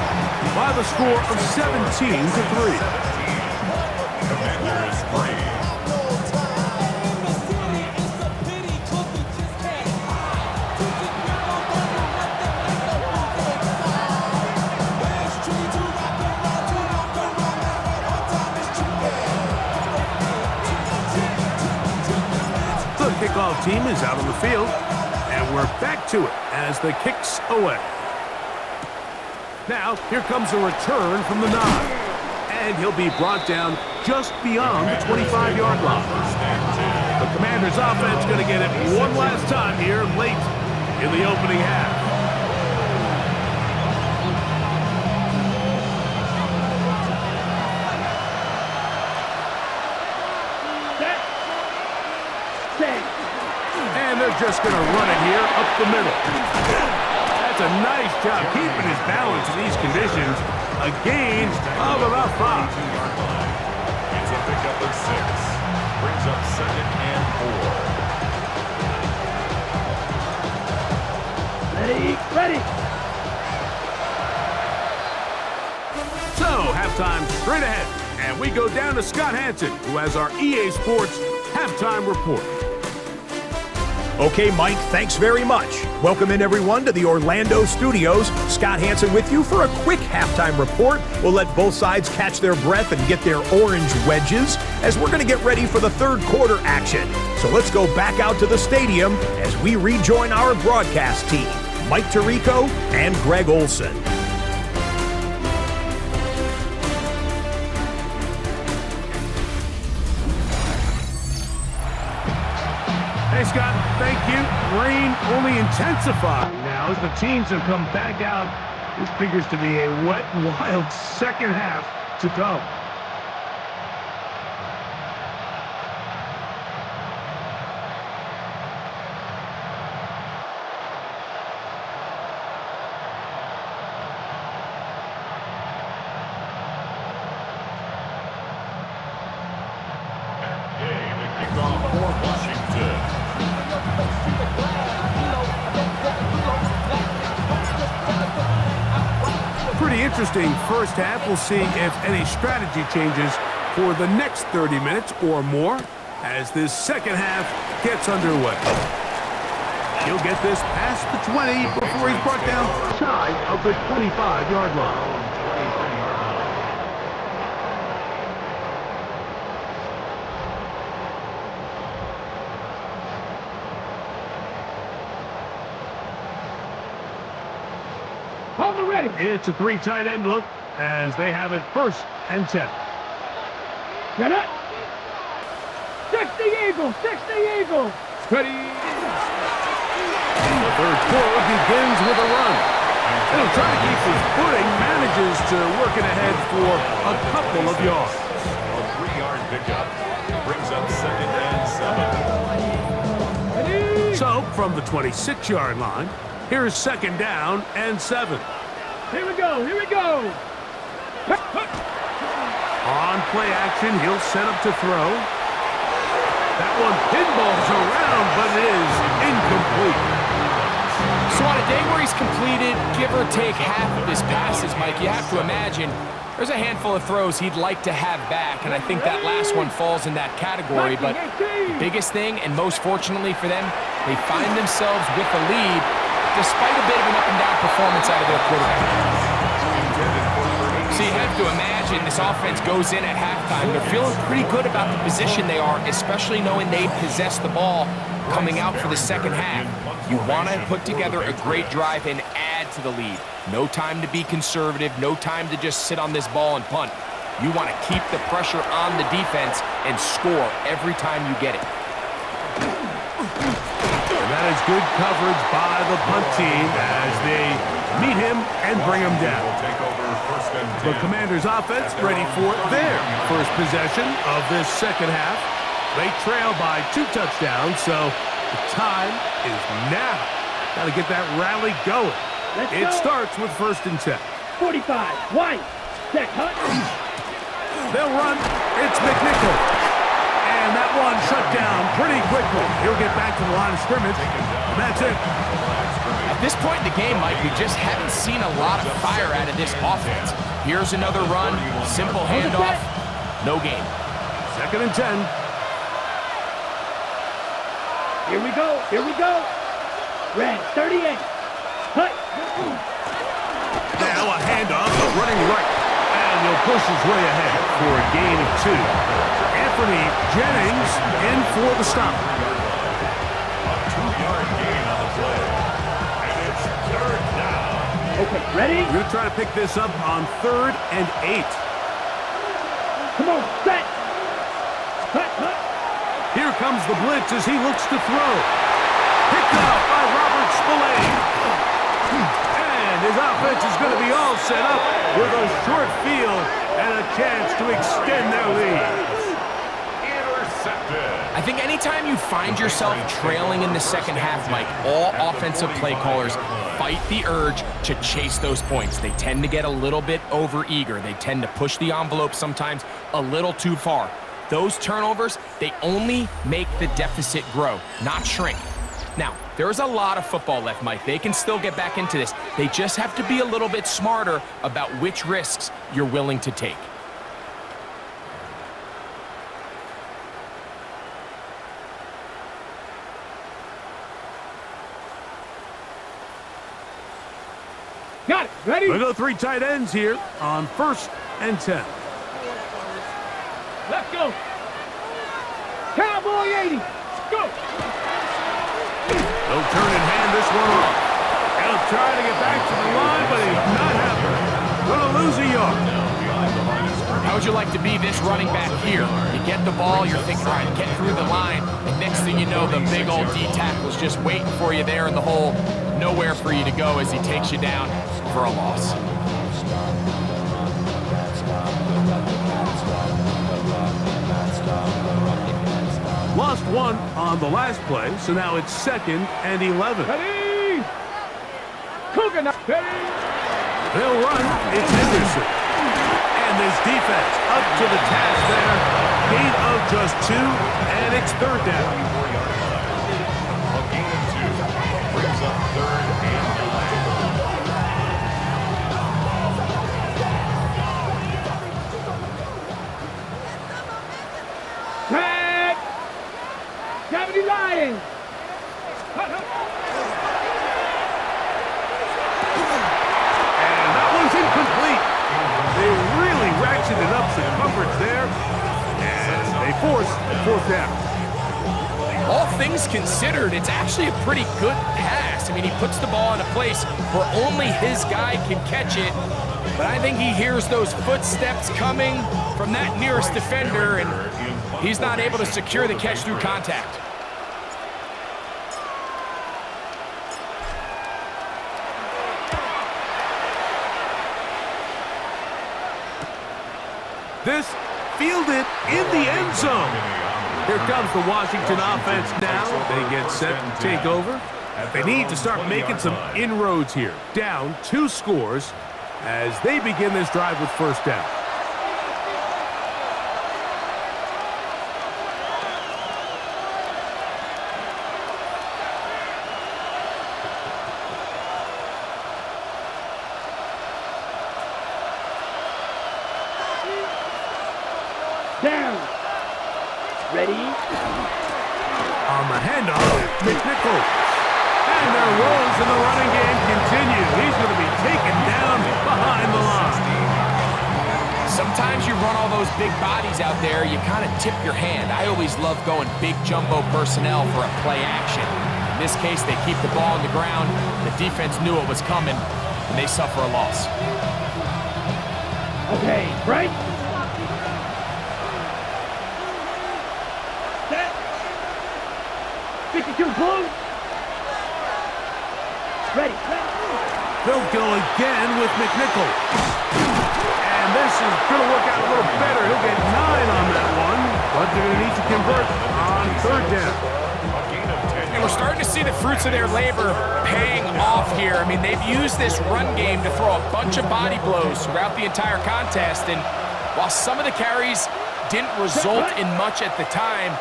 by the score of 17-3. Commanders 3. Kickoff team is out on the field, and we're back to it as the kick's away. Now, here comes a return from the 9, and he'll be brought down just beyond the 25-yard line. The Commanders' offense going to get it one last time here late in the opening half. And they're just going to run it here up the middle. That's a nice job keeping his balance in these conditions. A gain of about 5. It's a pickup of 6. Brings up 2nd and 4. Ready. So, halftime straight ahead. And we go down to Scott Hansen, who has our EA Sports halftime report. Okay, Mike, thanks very much. Welcome in, everyone, to the Orlando studios. Scott Hansen with you for a quick halftime report. We'll let both sides catch their breath and get their orange wedges as we're going to get ready for the 3rd quarter action. So let's go back out to the stadium as we rejoin our broadcast team, Mike Tirico and Greg Olson. Hey, Scott, thank you. Rain only intensifying now as the teams have come back out. This figures to be a wet, wild 2nd half to go. Kickoff for Washington. Pretty interesting first half. We'll see if any strategy changes for the next 30 minutes or more. as this second half gets underway. He'll get this past the 20 before he's brought down shy of the 25-yard line. Hold it ready. It's a 3 tight end look as they have it 1st and 10. Get it. 60 Eagles. 60 Eagles. Ready. The third quarter begins with a run. He'll try to keep his footing, manages to work it ahead for a couple of yards. A 3-yard pickup brings up 2nd and 7. Ready. So, from the 26-yard line, here's 2nd down and 7. Here we go. Here we go. On play action, he'll set up to throw. That one pinballs around, but it is incomplete. So on a day where he's completed, give or take half of his passes, Mike, you have to imagine there's a handful of throws he'd like to have back, and I think that last one falls in that category. But the biggest thing, and most fortunately for them, they find themselves with a lead despite a bit of an up-and-down performance out of their quarterback. So you have to imagine this offense goes in at halftime. They're feeling pretty good about the position they are, especially knowing they possess the ball coming out for the second half. You want to put together a great drive and add to the lead. No time to be conservative, no time to just sit on this ball and punt. You want to keep the pressure on the defense and score every time you get it. And that is good coverage by the punt team as they meet him and bring him down. Take over 1st and 10. The Commanders' offense ready for their first possession of this second half. They trail by 2 touchdowns, so the time is now. Got to get that rally going. It starts with 1st and 10. 45. White. Check. Hunt. They'll run. It's McNichol. And that one shut down pretty quickly. He'll get back to the line of scrimmage. And that's it. At this point in the game, Mike, we just haven't seen a lot of fire out of this offense. Here's another run. Simple handoff. No gain. 2nd and 10. Here we go. Here we go. Red. 38. Hut. Now a handoff, running right. And he'll push his way ahead for a gain of 2. Anthony Jennings in for the stop. A 2-yard gain on the play. And it's 3rd down. Okay, ready? We're going to try to pick this up on 3rd and 8. Come on, set. Hut, hut. Here comes the blitz as he looks to throw. Picked up by Robert Spillane. And his offense is going to be all set up with a short field and a chance to extend their lead. I think anytime you find yourself trailing in the second half, Mike, all offensive play callers fight the urge to chase those points. They tend to get a little bit overeager. They tend to push the envelope sometimes a little too far. Those turnovers, they only make the deficit grow, not shrink. Now, there's a lot of football left, Mike. They can still get back into this. They just have to be a little bit smarter about which risks you're willing to take. Got it. Ready? We'll go 3 tight ends here on 1st and 10. Let's go. Cowboy 80. Go. He'll turn and hand this one off. He'll try to get back to the line, but he's not happening. Gonna lose a yard. How would you like to be this running back here? You get the ball, you're thinking, all right, get through the line, and next thing you know, the big old D tackle's just waiting for you there in the hole. Nowhere for you to go as he takes you down for a loss. Lost 1 on the last play, so now it's 2nd and 11. Ready? Cougar now. Ready? They'll run. It's Henderson. And this defense up to the task there. Gain of just 2, and it's 3rd down. A gain of 2 brings up 3rd and 9. Tag. be lying. And that one's incomplete. They really ratcheted up some coverage there, and they forced a fourth down. All things considered, it's actually a pretty good pass. I mean, he puts the ball in a place where only his guy can catch it, but I think he hears those footsteps coming from that nearest defender, and he's not able to secure the catch through contact. This fielded in the end zone. Here comes the Washington offense now. They get set to take over. They need to start making some inroads here. Down 2 scores as they begin this drive with first down. Down. Ready? On the handoff, McNichol. And their woes in the running game continue. He's going to be taken down behind the line. Sometimes you run all those big bodies out there, you kind of tip your hand. I always love going big jumbo personnel for a play action. In this case, they keep the ball on the ground. The defense knew it was coming, and they suffer a loss. Okay, right? Set. 52 blue. Ready. They'll go again with McNichol. And this is going to work out a little better. He'll get 9 on that one, but they're going to need to convert on third down. And we're starting to see the fruits of their labor paying off here. I mean, they've used this run game to throw a bunch of body blows throughout the entire contest, and while some of the carries didn't result in much at the time,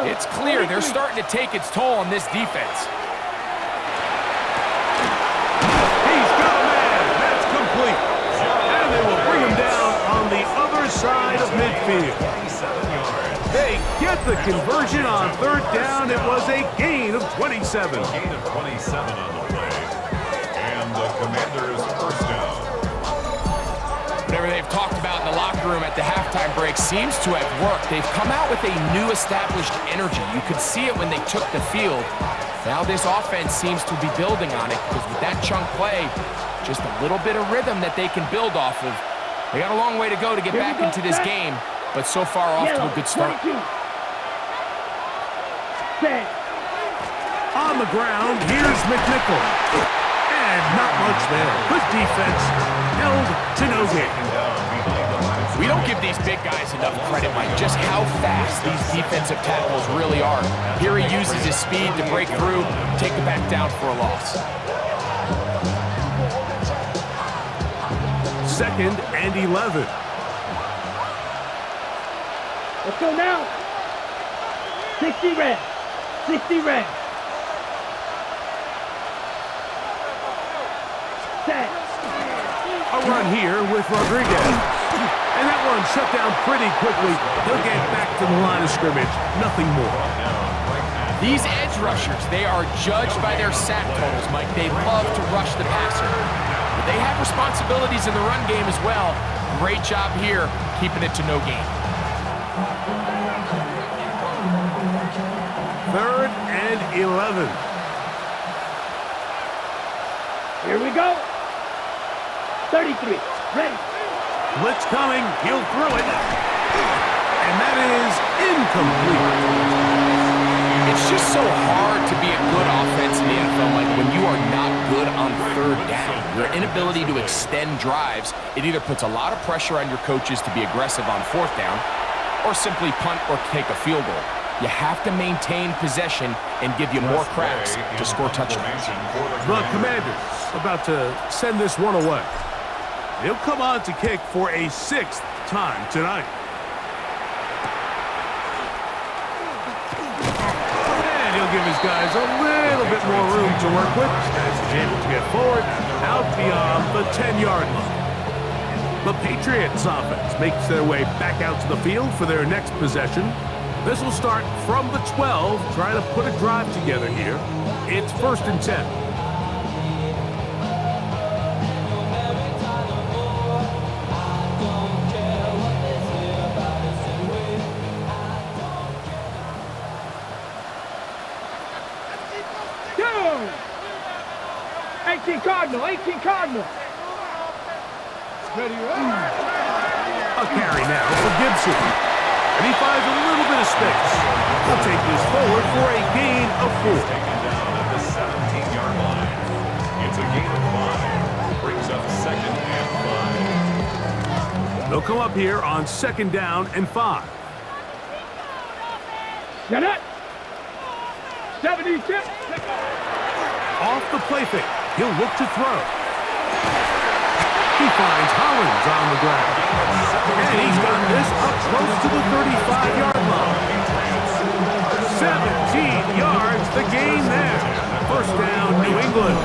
it's clear they're starting to take its toll on this defense. He's got a man. That's complete. And they will bring him down on the other side of midfield. They get the conversion on third down. It was a gain of 27. Gain of 27 on the play. And the Commanders' first down. Whatever they've talked about in the locker room at the halftime break seems to have worked. They've come out with a new established energy. You could see it when they took the field. Now this offense seems to be building on it because with that chunk play, just a little bit of rhythm that they can build off of. They got a long way to go to get back into this game, but so far off to a good start. On the ground, here's McNichol. And not much there. Good defense. Held to no gain. We don't give these big guys enough credit, Mike, just how fast these defensive tackles really are. Here he uses his speed to break through, take it back down for a loss. Second and 11. Let's go now. 60 red. 60 red. Set. A run here with Rodriguez. And that one shut down pretty quickly. He'll get back to the line of scrimmage. Nothing more. These edge rushers, they are judged by their sack totals, Mike. They love to rush the passer. But they have responsibilities in the run game as well. Great job here, keeping it to no gain. Third and 11. Here we go. 33. Ready. Blitz coming. He'll throw it. And that is incomplete. It's just so hard to be a good offense in the NFL, Mike, when you are not good on third down. Your inability to extend drives, it either puts a lot of pressure on your coaches to be aggressive on fourth down or simply punt or take a field goal. You have to maintain possession and give you more cracks to score touchdowns. The Commanders about to send this one away. He'll come on to kick for a 6th time tonight. And he'll give his guys a little bit more room to work with as he's able to get forward out beyond the 10-yard line. The Patriots offense makes their way back out to the field for their next possession. This will start from the 12, trying to put a drive together here. It's 1st and 10. Go! 18 Cardinal, 18 Cardinal. Ready, A carry now for Gibson. And he finds a little bit of space. He'll take this forward for a gain of 4. Taken down at the 17-yard line. It's a gain of 5. Brings up 2nd and 5. They'll come up here on 2nd down and 5. Get it. 76. Off the play fake. He'll look to throw. He finds Hollins on the ground. And he's got this up close to the 35-yard line. 17 yards, the gain there. 1st down, New England.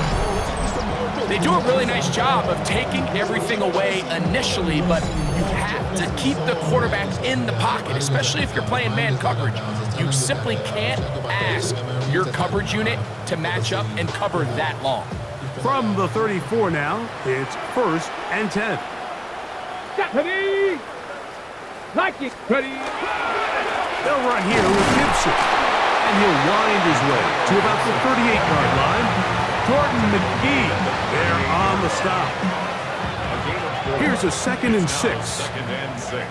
They do a really nice job of taking everything away initially, but you have to keep the quarterback in the pocket, especially if you're playing man coverage. You simply can't ask your coverage unit to match up and cover that long. From the 34 now, it's 1st and 10. Ready. Like it. Ready. They'll run here with Gibson. And he'll wind his way to about the 38-yard line. Jordan McGee there on the stop. Here's a 2nd and 6. 2nd and 6.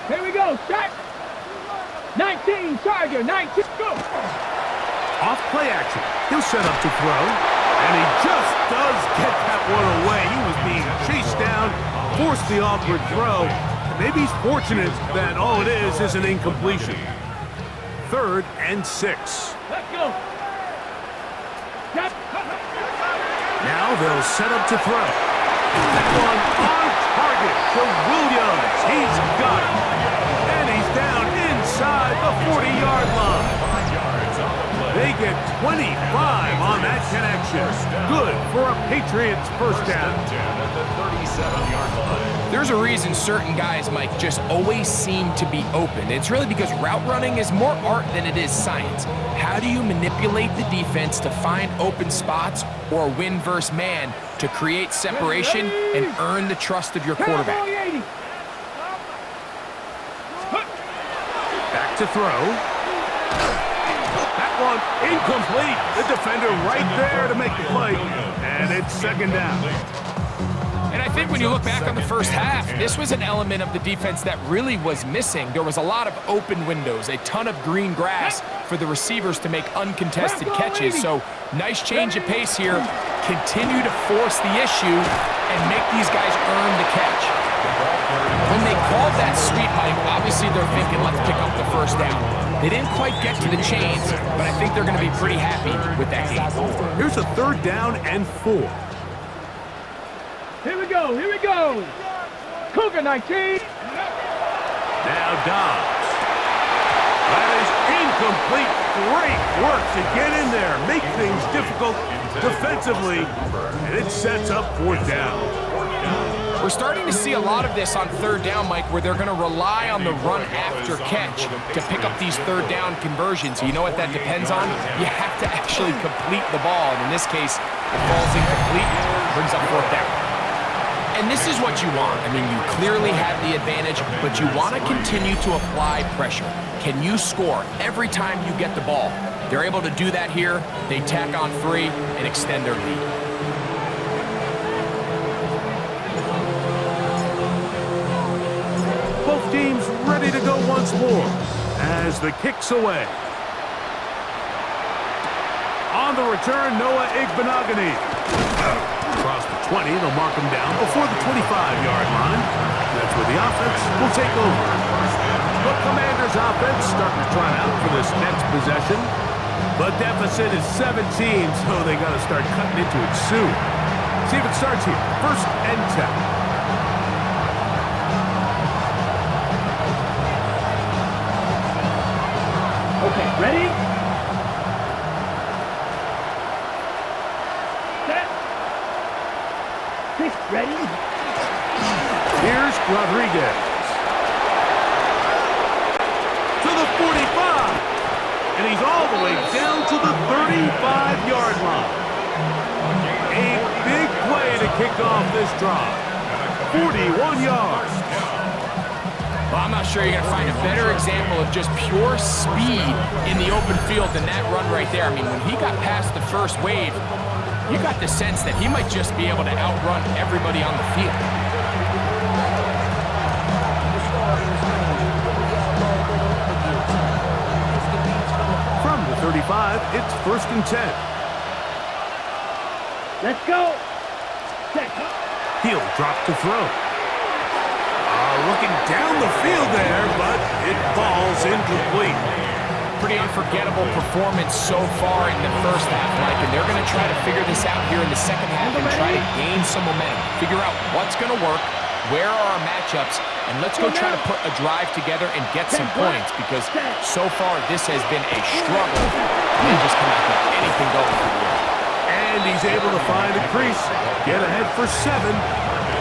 Here we go. Start. 19, Tiger. 19. Go. Off play action. He'll set up to throw. And he just does get that one away. He was being chased down, forced the awkward throw. Maybe he's fortunate that all it is an incompletion. 3rd and 6. Let's go. Step. Now they'll set up to throw. That one on target to Williams. He's got it. And he's down inside the 40-yard line. They get 25 on that connection. Good for a Patriots 1st down. At the 37-yard line. There's a reason certain guys, Mike, just always seem to be open. It's really because route running is more art than it is science. How do you manipulate the defense to find open spots or win versus man to create separation and earn the trust of your quarterback? Back to throw. That one incomplete. The defender right there to make the play. And it's 2nd down. And I think when you look back on the first half, this was an element of the defense that really was missing. There was a lot of open windows, a ton of green grass for the receivers to make uncontested catches. So nice change of pace here. Continue to force the issue and make these guys earn the catch. When they called that sweep, Mike, obviously they're thinking, let's pick up the 1st down. They didn't quite get to the chains, but I think they're going to be pretty happy with that game. Here's a 3rd down and 4. Here we go. Here we go. Cougar 19. Now Dobbs. That is incomplete. Great work to get in there, make things difficult defensively, and it sets up 4th down. We're starting to see a lot of this on 3rd down, Mike, where they're going to rely on the run after catch to pick up these 3rd down conversions. You know what that depends on? You have to actually complete the ball, and in this case, it falls incomplete, brings up 4th down. And this is what you want. I mean, you clearly have the advantage, but you want to continue to apply pressure. Can you score every time you get the ball? They're able to do that here. They tack on 3 and extend their lead. Both teams ready to go once more as the kick's away. On the return, Noah Igbenogany. Across the 20, they'll mark him down before the 25-yard line. That's where the offense will take over. The Commanders' offense starting to try out for this next possession. The deficit is 17, so they got to start cutting into it soon. See if it starts here. 1st and 10. Okay, ready? Set. 6, ready? Here's Rodriguez. kick off this drive. 41 yards. Well, I'm not sure you're going to find a better example of just pure speed in the open field than that run right there. I mean, when he got past the first wave, you got the sense that he might just be able to outrun everybody on the field. From the 35, it's 1st and 10. Let's go. Set. He'll drop to throw. Looking down the field there, but it falls incomplete. Pretty unforgettable performance so far in the first half, Mike, and they're going to try to figure this out here in the second half and try to gain some momentum. Figure out what's going to work, where are our matchups, and let's go try to put a drive together and get some points, because so far this has been a struggle. They just cannot get anything going for the year. And he's able to find a crease, get ahead for 7.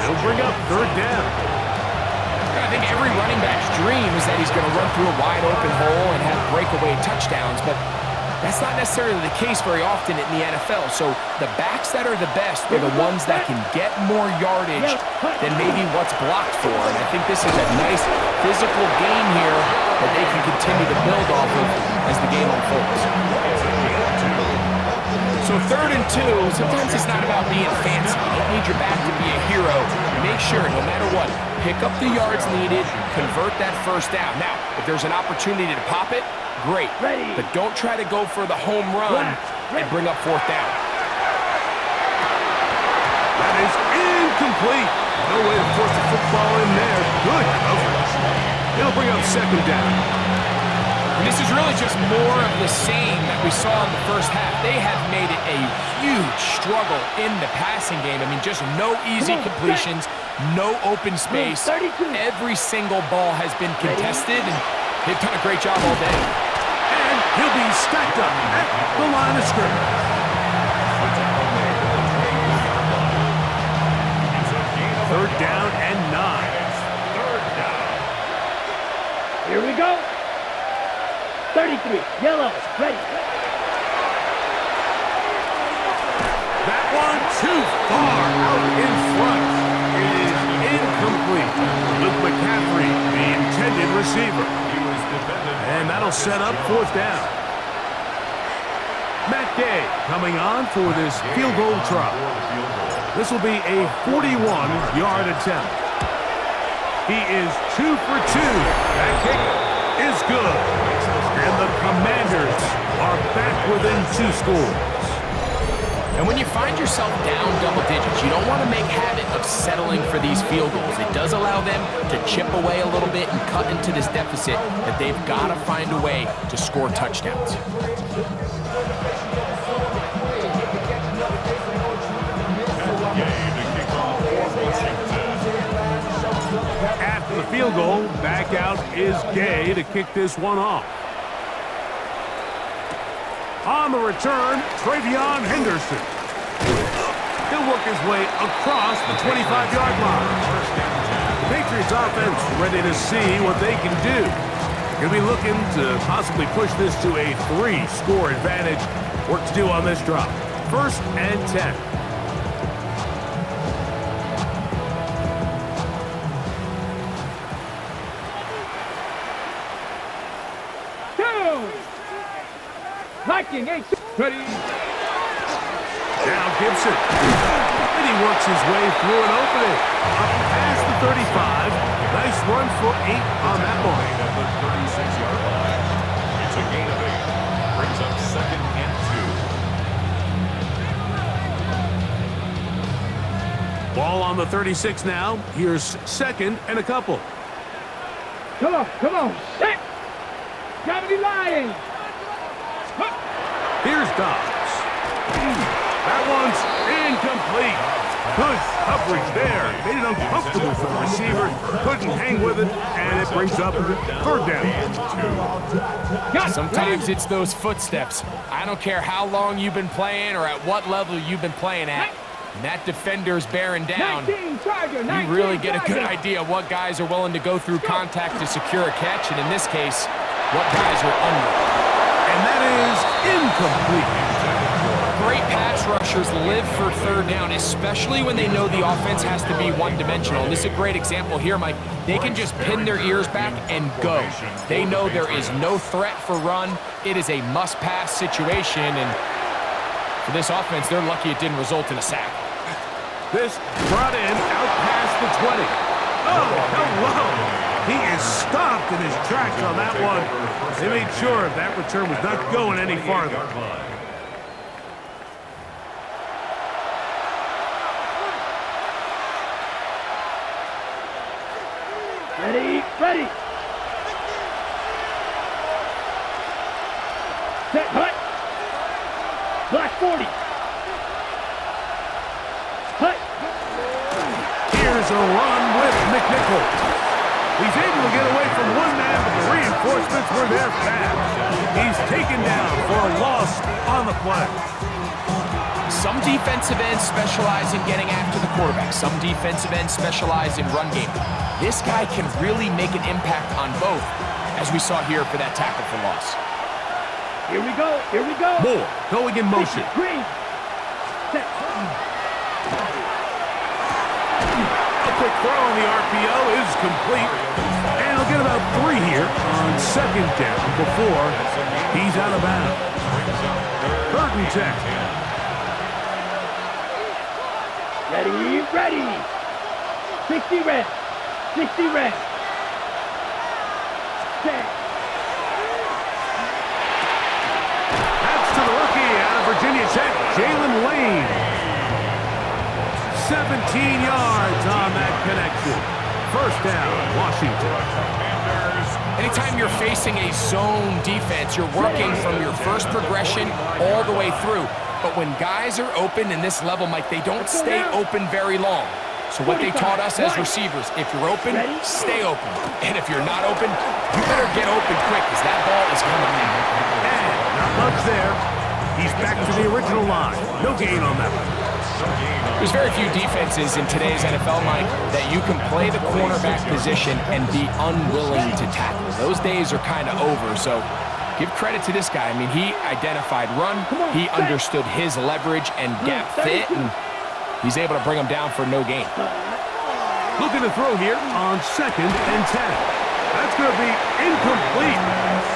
He'll bring up 3rd down. I think every running back's dream is that he's going to run through a wide open hole and have breakaway touchdowns, but that's not necessarily the case very often in the NFL. So the backs that are the best are the ones that can get more yardage than maybe what's blocked for. And I think this is a nice physical game here that they can continue to build off of as the game unfolds. So 3rd and 2, sometimes it's not about being fancy. You don't need your back to be a hero. Make sure, no matter what, pick up the yards needed, convert that 1st down. Now, if there's an opportunity to pop it, great. But don't try to go for the home run and bring up 4th down. That is incomplete. No way to force the football in there. Good coverage. He'll bring up 2nd down. And this is really just more of the same that we saw in the first half. They have made it a huge struggle in the passing game. I mean, just no easy completions, no open space. Every single ball has been contested, and they've done a great job all day. And he'll be stacked up at the line of scrimmage. 3rd down and 9. 3rd down. Here we go. 33, yellow, ready. That one too far out in front. It is incomplete. Luke McCaffrey, the intended receiver. He was defended. And that'll set up 4th down. Matt Gay coming on for this field goal try. This will be a 41-yard attempt. He is 2 for 2. That kick is good. And the Commanders are back within 2 scores. And when you find yourself down double digits, you don't want to make habit of settling for these field goals. It does allow them to chip away a little bit and cut into this deficit that they've got to find a way to score touchdowns. After the field goal, back out is Gay to kick this one off. On the return, Travion Henderson. He'll work his way across the 25-yard line. The Patriots offense ready to see what they can do. They're going to be looking to possibly push this to a 3-score advantage. Work to do on this drop. 1st and 10. Viking, 8, ready. Now Gibson. And he works his way through an opening. Up past the 35. Nice run for 8 on that one. At the 36-yard line. It's a gain of 8. Brings up 2nd and 2. Ball on the 36 now. Here's 2nd and a couple. Come on, set. Gravity Lions. Here's Dobbs. That one's incomplete. Good coverage there. Made it uncomfortable for the receiver. Couldn't hang with it, and it brings up 3rd down. Sometimes it's those footsteps. I don't care how long you've been playing or at what level you've been playing at. When that defender's bearing down, you really get a good idea of what guys are willing to go through contact to secure a catch, and in this case, what guys are under. And that is incomplete. great pass rushers live for third down, especially when they know the offense has to be one-dimensional. And this is a great example here, Mike. They can just pin their ears back and go. They know there is no threat for run. It is a must-pass situation, and for this offense, they're lucky it didn't result in a sack. This brought in out past the 20. Oh, hello! He is stopped in his tracks on that one. They made sure that return was not going any farther. Ready. Set, hut. Black 40. Hut. Here's a run with McNichol. He's able to get away from one man, but the reinforcements were there fast. He's taken down for a loss on the play. Some defensive ends specialize in getting after the quarterback. Some defensive ends specialize in run game. This guy can really make an impact on both, as we saw here for that tackle for loss. Here we go. Moore going in motion. Green. Set. A quick throw on the RPO is complete. And he'll get about 3 here on second down before he's out of bounds. Third and 10. Ready. 60 red. 60 red. Set. That's to the rookie out of Virginia Tech, Jalen Lane. 17 yards on that connection. First down, Washington. Anytime you're facing a zone defense, you're working from your first progression all the way through. But when guys are open in this level, Mike, they don't stay open very long. So what they taught us as receivers, if you're open, stay open. And if you're not open, you better get open quick because that ball is coming now. And not much there. He's back to the original line. No gain on that one. There's very few defenses in today's NFL, Mike, that you can play the cornerback position and be unwilling to tackle. Those days are kind of over, so give credit to this guy. I mean, he identified run, he understood his leverage and gap fit, and he's able to bring him down for no gain. Looking to throw here on second and 10. That's going to be incomplete.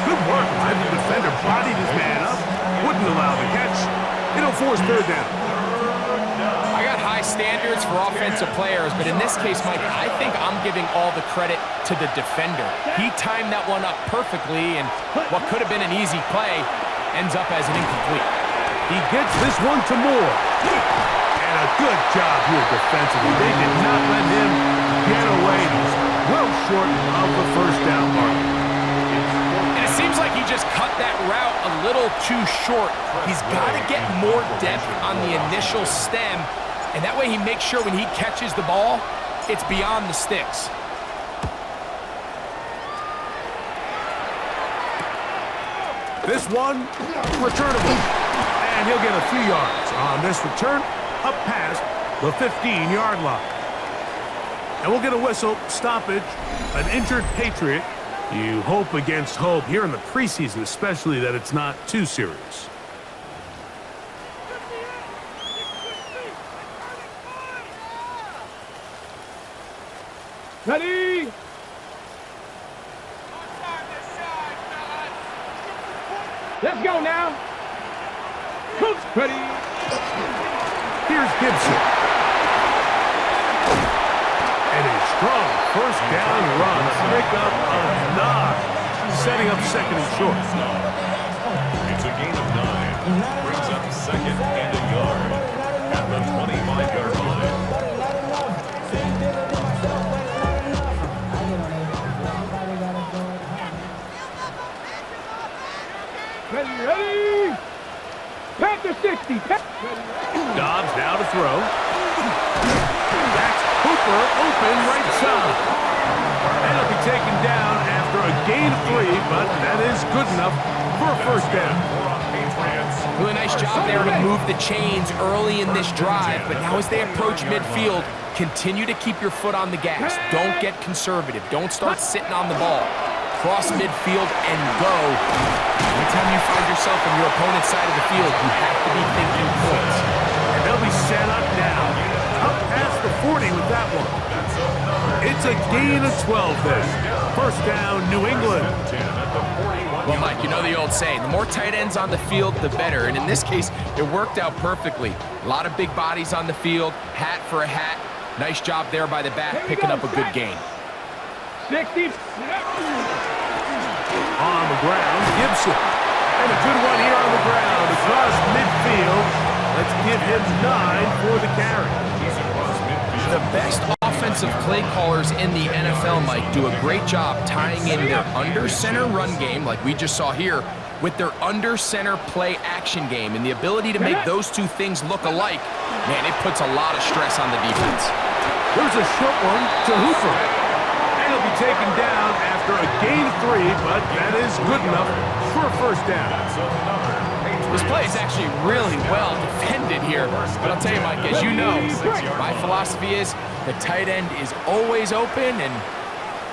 Good work by the defender. Bodied his man up. Wouldn't allow the catch. It'll force third down. I got high standards for offensive players, but in this case, Mike, I think I'm giving all the credit to the defender. He timed that one up perfectly, and what could have been an easy play ends up as an incomplete. He gets this one to Moore. And a good job here defensively. They did not let him get away. He's well short of the first down mark. And it seems like he just cut that route a little too short. He's got to get more depth on the initial stem, and that way he makes sure when he catches the ball, it's beyond the sticks. This one, returnable. And he'll get a few yards on this return up past the 15-yard line. And we'll get a whistle, stoppage, an injured Patriot. You hope against hope here in the preseason, especially that it's not too serious. Ready. Let's go now. Coach, ready. Here's Gibson. And a strong first down run. A pickup of 9. Setting up second and short. It's a gain of 9. Brings up second and a yard at the 25-yard line. Ready. Panther 60. Dobbs now to throw. That's Hooper open right side. And he'll be taken down after a gain of 3, but that is good enough for a first down. Really nice job there to move the chains early in this drive, but now as they approach midfield, continue to keep your foot on the gas. Don't get conservative. Don't start sitting on the ball. cross midfield, and go. Anytime you find yourself on your opponent's side of the field, you have to be thinking points. And they'll be set up now. Up past the 40 with that one. It's a gain of 12 then. First down, New England. Well, Mike, you know the old saying, the more tight ends on the field, the better. And in this case, it worked out perfectly. A lot of big bodies on the field, hat for a hat. Nice job there by the back, picking up a good gain. 60. On the ground, Gibson. And a good one here on the ground. Across midfield. Let's give him 9 for the carry. The best offensive play callers in the NFL, Mike, do a great job tying in their under-center run game, like we just saw here, with their under-center play action game. And the ability to make those two things look alike, man, it puts a lot of stress on the defense. There's a short one to Hooper. And he'll be taken down after a gain of 3, but that is good enough for a first down. This play is actually really well defended here. But I'll tell you, Mike, as you know, my philosophy is the tight end is always open, and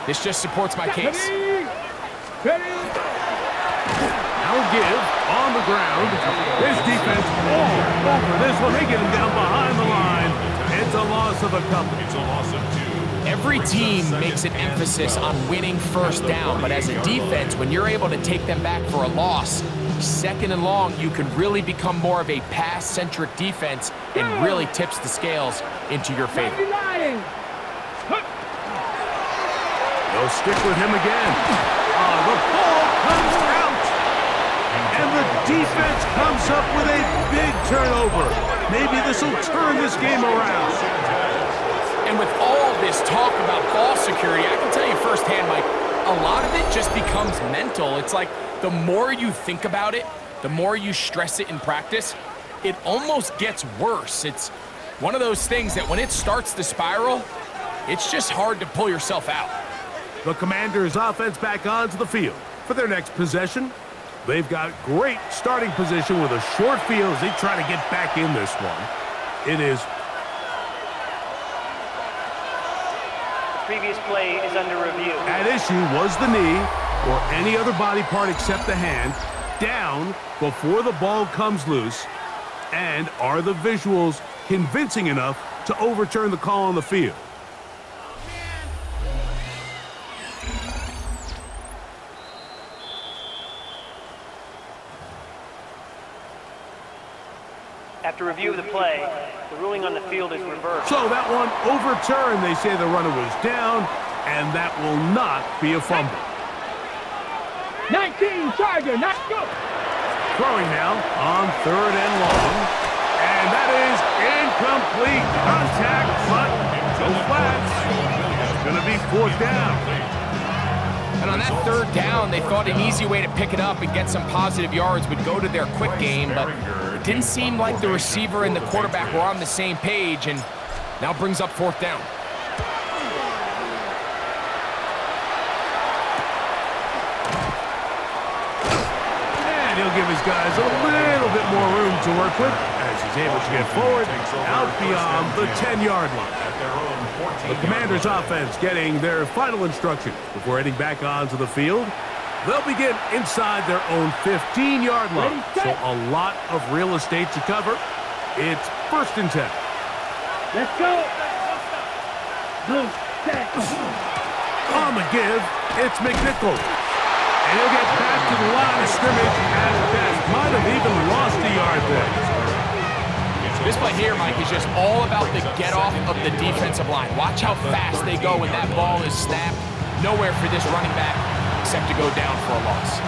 this just supports my case. Now give on the ground. His defense all over this one. They get him down behind the line. It's a loss of a couple. It's a loss of 2. Every team makes an emphasis on winning first down, but as a defense, when you're able to take them back for a loss, second and long, you can really become more of a pass-centric defense and really tips the scales into your favor. They'll stick with him again. The ball comes out. And the defense comes up with a big turnover. Maybe this will turn this game around. And with all this talk about ball security, I can tell you firsthand, Mike, a lot of it just becomes mental. It's like the more you think about it, the more you stress it in practice, it almost gets worse. It's one of those things that when it starts to spiral, it's just hard to pull yourself out. The Commanders' offense back onto the field for their next possession. They've got great starting position with a short field as they try to get back in this one. It is. The previous play is under review. At issue was the knee or any other body part except the hand down before the ball comes loose. And are the visuals convincing enough to overturn the call on the field? After review of the play, the ruling on the field is reversed. So that one overturned. They say the runner was down, and that will not be a fumble. 19 Charger, not go. Throwing now on 3rd and long. And that is incomplete. Contact, but no flats. It's going to be 4th down. And on that 3rd down, they thought an easy way to pick it up and get some positive yards would go to their quick game, but it didn't seem like the receiver and the quarterback were on the same page, and now brings up 4th down. And he'll give his guys a little bit more room to work with as he's able to get forward out beyond the 10-yard line. The Commanders' offense getting their final instructions before heading back onto the field. They'll begin inside their own 15-yard line, so a lot of real estate to cover. It's 1st and 10. Let's go. Blue, set. On the give, it's McNichol. And he'll get back to the line of scrimmage at best. Might have even lost a yard there. This play here, Mike, is just all about the get-off of the defensive line. Watch how fast they go when that ball is snapped. Nowhere for this running back except to go down for a loss.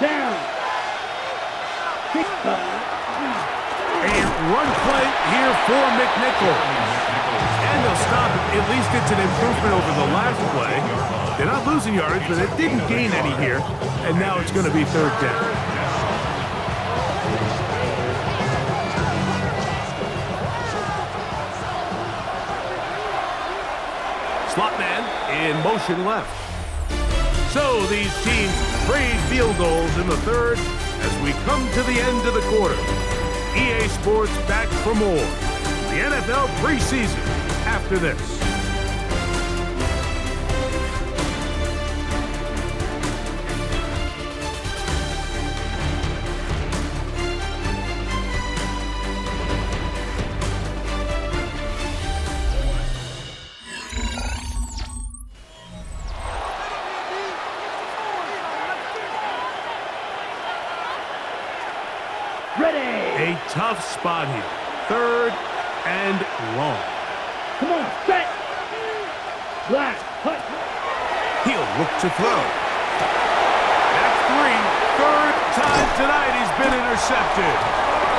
Down. A run play here for McNichol. And they'll stop it. At least it's an improvement over the last play. They're not losing yards, but it didn't gain any here. And now it's going to be 3rd down. Slot man in motion left. So these teams trade field goals in the 3rd as we come to the end of the quarter. EA Sports back for more. The NFL NFL preseason after this. A tough spot here. 3rd and long. Come on, set. Black, hut. He'll look to throw. That's 3. 3rd time tonight he's been intercepted.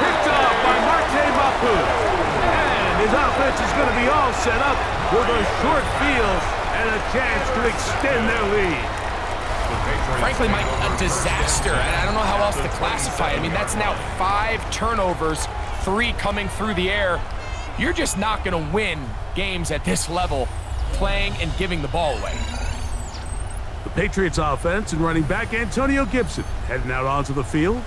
Picked off by Marte Mapu. And his offense is going to be all set up with a short field and a chance to extend their lead. Frankly, Mike, a disaster. And I don't know how else to classify it. I mean, that's now 5 turnovers, 3 coming through the air. You're just not going to win games at this level playing and giving the ball away. The Patriots offense and running back Antonio Gibson heading out onto the field.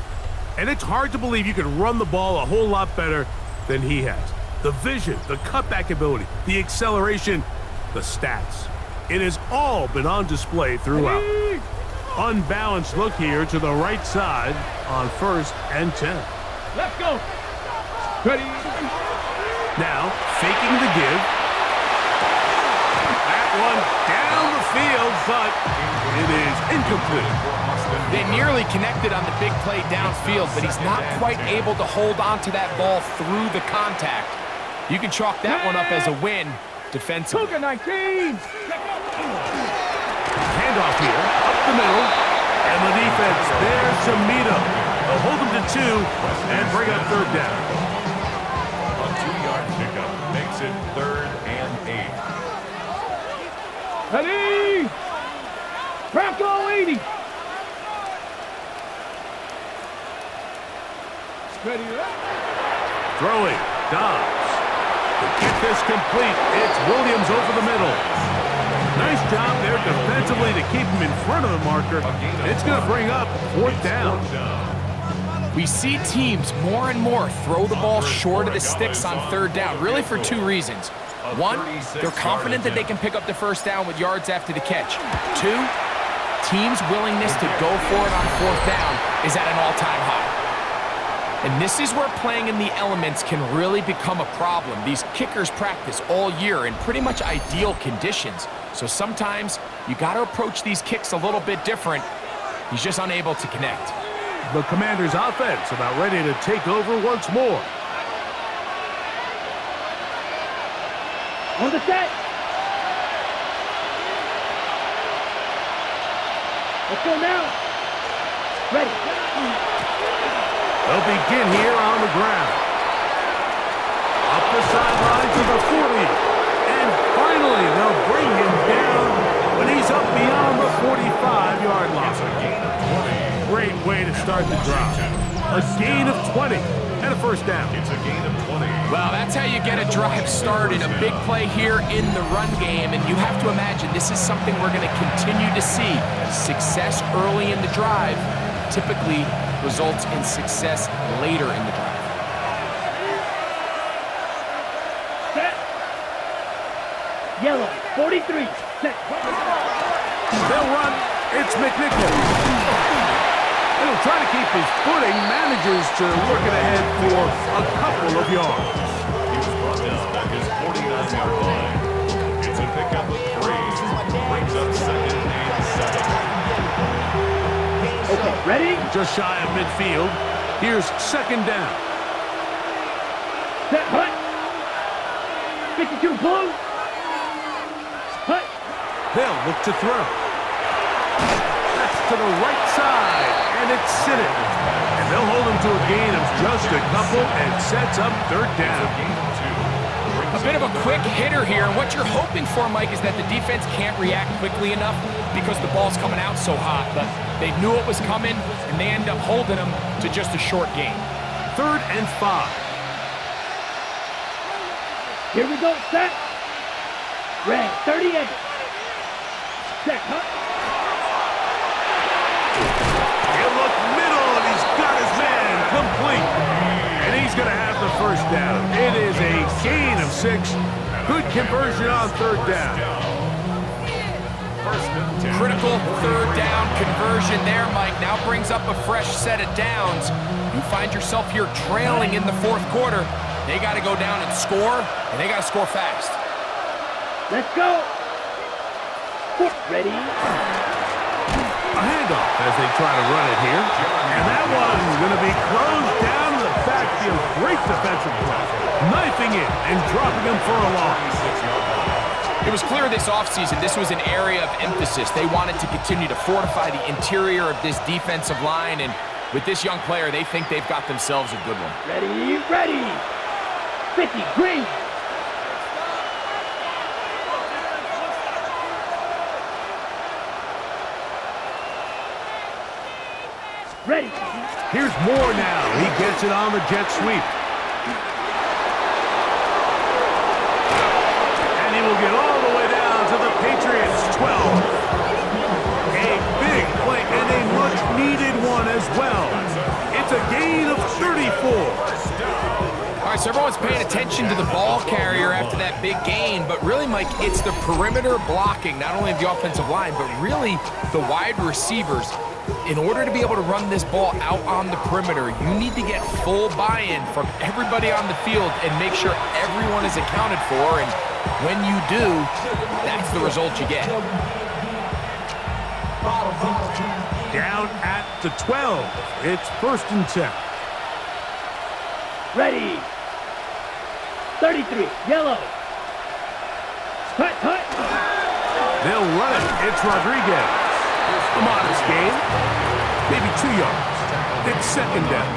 And it's hard to believe you can run the ball a whole lot better than he has. The vision, the cutback ability, the acceleration, the stats. It has all been on display throughout. Unbalanced look here to the right side on 1st and 10. Let's go. Ready. Now, faking the give. That one down the field, but it is incomplete. They nearly connected on the big play downfield, but he's not quite able to hold on to that ball through the contact. You can chalk that one up as a win defensively. Cougar 19. Handoff here, up the middle, and the defense there to meet him. They'll hold him to 2 and bring up 3rd down. A 2-yard pickup makes it 3rd and 8. Ready. Bronco 80. Ready. Throwing, Dobbs. To get this complete, it's Williams over the middle. Nice job there defensively to keep him in front of the marker. It's going to bring up 4th down. We see teams more and more throw the ball short of the sticks on 3rd down, really for 2 reasons. 1, they're confident that they can pick up the 1st down with yards after the catch. 2, teams' willingness to go for it on 4th down is at an all-time high. And this is where playing in the elements can really become a problem. These kickers practice all year in pretty much ideal conditions. So sometimes you got to approach these kicks a little bit different. He's just unable to connect. The Commanders' offense about ready to take over once more. On the set. Let's go now. Ready. They'll begin here on the ground. Up the sideline to the 40. And finally, they'll bring him down when he's up beyond the 45-yard line. Great way to start the drive. A gain of 20 and a 1st down. It's a gain of 20. Well, that's how you get a drive started. A big play here in the run game. And you have to imagine this is something we're going to continue to see. Success early in the drive typically results in success later in the drive. Set. Yellow, 43. Set. They'll run. It's McNichol. And he'll try to keep his footing. Manages to work it ahead for a couple of yards. He was brought down at his 49-yard line. It's a pickup of 3. Brings up 2nd and 7. Okay, ready? Just shy of midfield. Here's 2nd down. Set, hut. 52 blue. Hut. They'll look to throw. That's to the right side, and it's Sinnet. And they'll hold him to a gain of just a couple and sets up 3rd down. A bit of a quick hitter here, and what you're hoping for, Mike, is that the defense can't react quickly enough because the ball's coming out so hot, but they knew it was coming, and they end up holding them to just a short gain. 3rd and 5. Here we go, set. Red, 38. Set, hut. He'll look middle, and he's got his man complete. And he's going to have the 1st down. It is a gain of and 6. Good conversion on third down. Critical third down conversion there, Mike. Now brings up a fresh set of downs. You find yourself here trailing in the fourth quarter. They got to go down and score, and they got to score fast. Let's go. Ready? A handoff as they try to run it here. And that one's going to be closed down in the backfield. Great defensive play. Knifing it and dropping him for a loss. It was clear this offseason this was an area of emphasis. They wanted to continue to fortify the interior of this defensive line, and with this young player, they think they've got themselves a good one. Ready, ready. 50, green. Ready. Here's Moore now. He gets it on the jet sweep. And he will get all the way down to the Patriots' 12. A big play and a much-needed one as well. It's a gain of 34. All right, so everyone's paying attention to the ball carrier after that big gain, but really, Mike, it's the perimeter blocking, not only of the offensive line, but really the wide receivers. In order to be able to run this ball out on the perimeter, you need to get full buy-in from everybody on the field and make sure everyone is accounted for, and when you do, that's the result you get. Down at the 12. It's 1st and 10. Ready. 33, yellow. Hut, hut. They'll run it. It's Rodriguez. A modest gain. Maybe 2 yards. It's 2nd down.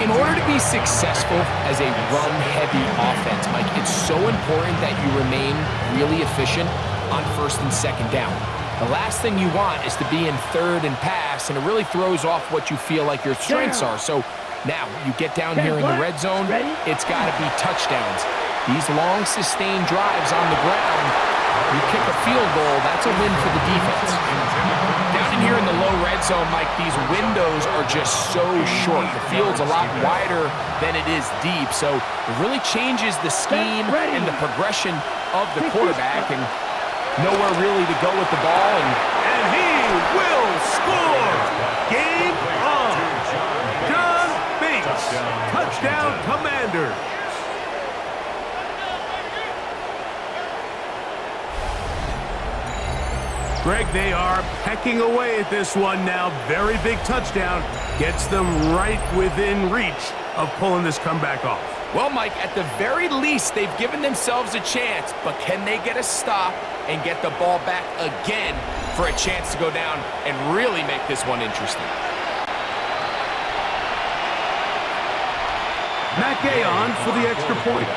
In order to be successful as a run-heavy offense, Mike, it's so important that you remain really efficient on 1st and 2nd down. The last thing you want is to be in 3rd and pass, and it really throws off what you feel like your strengths are. So now you get down here in the red zone, it's got to be touchdowns. These long, sustained drives on the ground, you kick a field goal, that's a win for the defense. Down in here in the low red zone, Mike, these windows are just so short. The field's a lot wider than it is deep, so it really changes the scheme and the progression of the quarterback, and nowhere really to go with the ball. And he will score! Game on! John Bates, touchdown Commanders! Greg, they are pecking away at this one now. Very big touchdown. Gets them right within reach of pulling this comeback off. Well, Mike, at the very least, they've given themselves a chance, but can they get a stop and get the ball back again for a chance to go down and really make this one interesting? Matt Gay on for the extra point.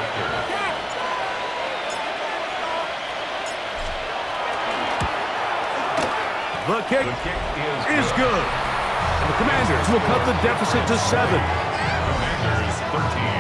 The kick is good. And the Commanders will cut the deficit to 7. Commanders 13.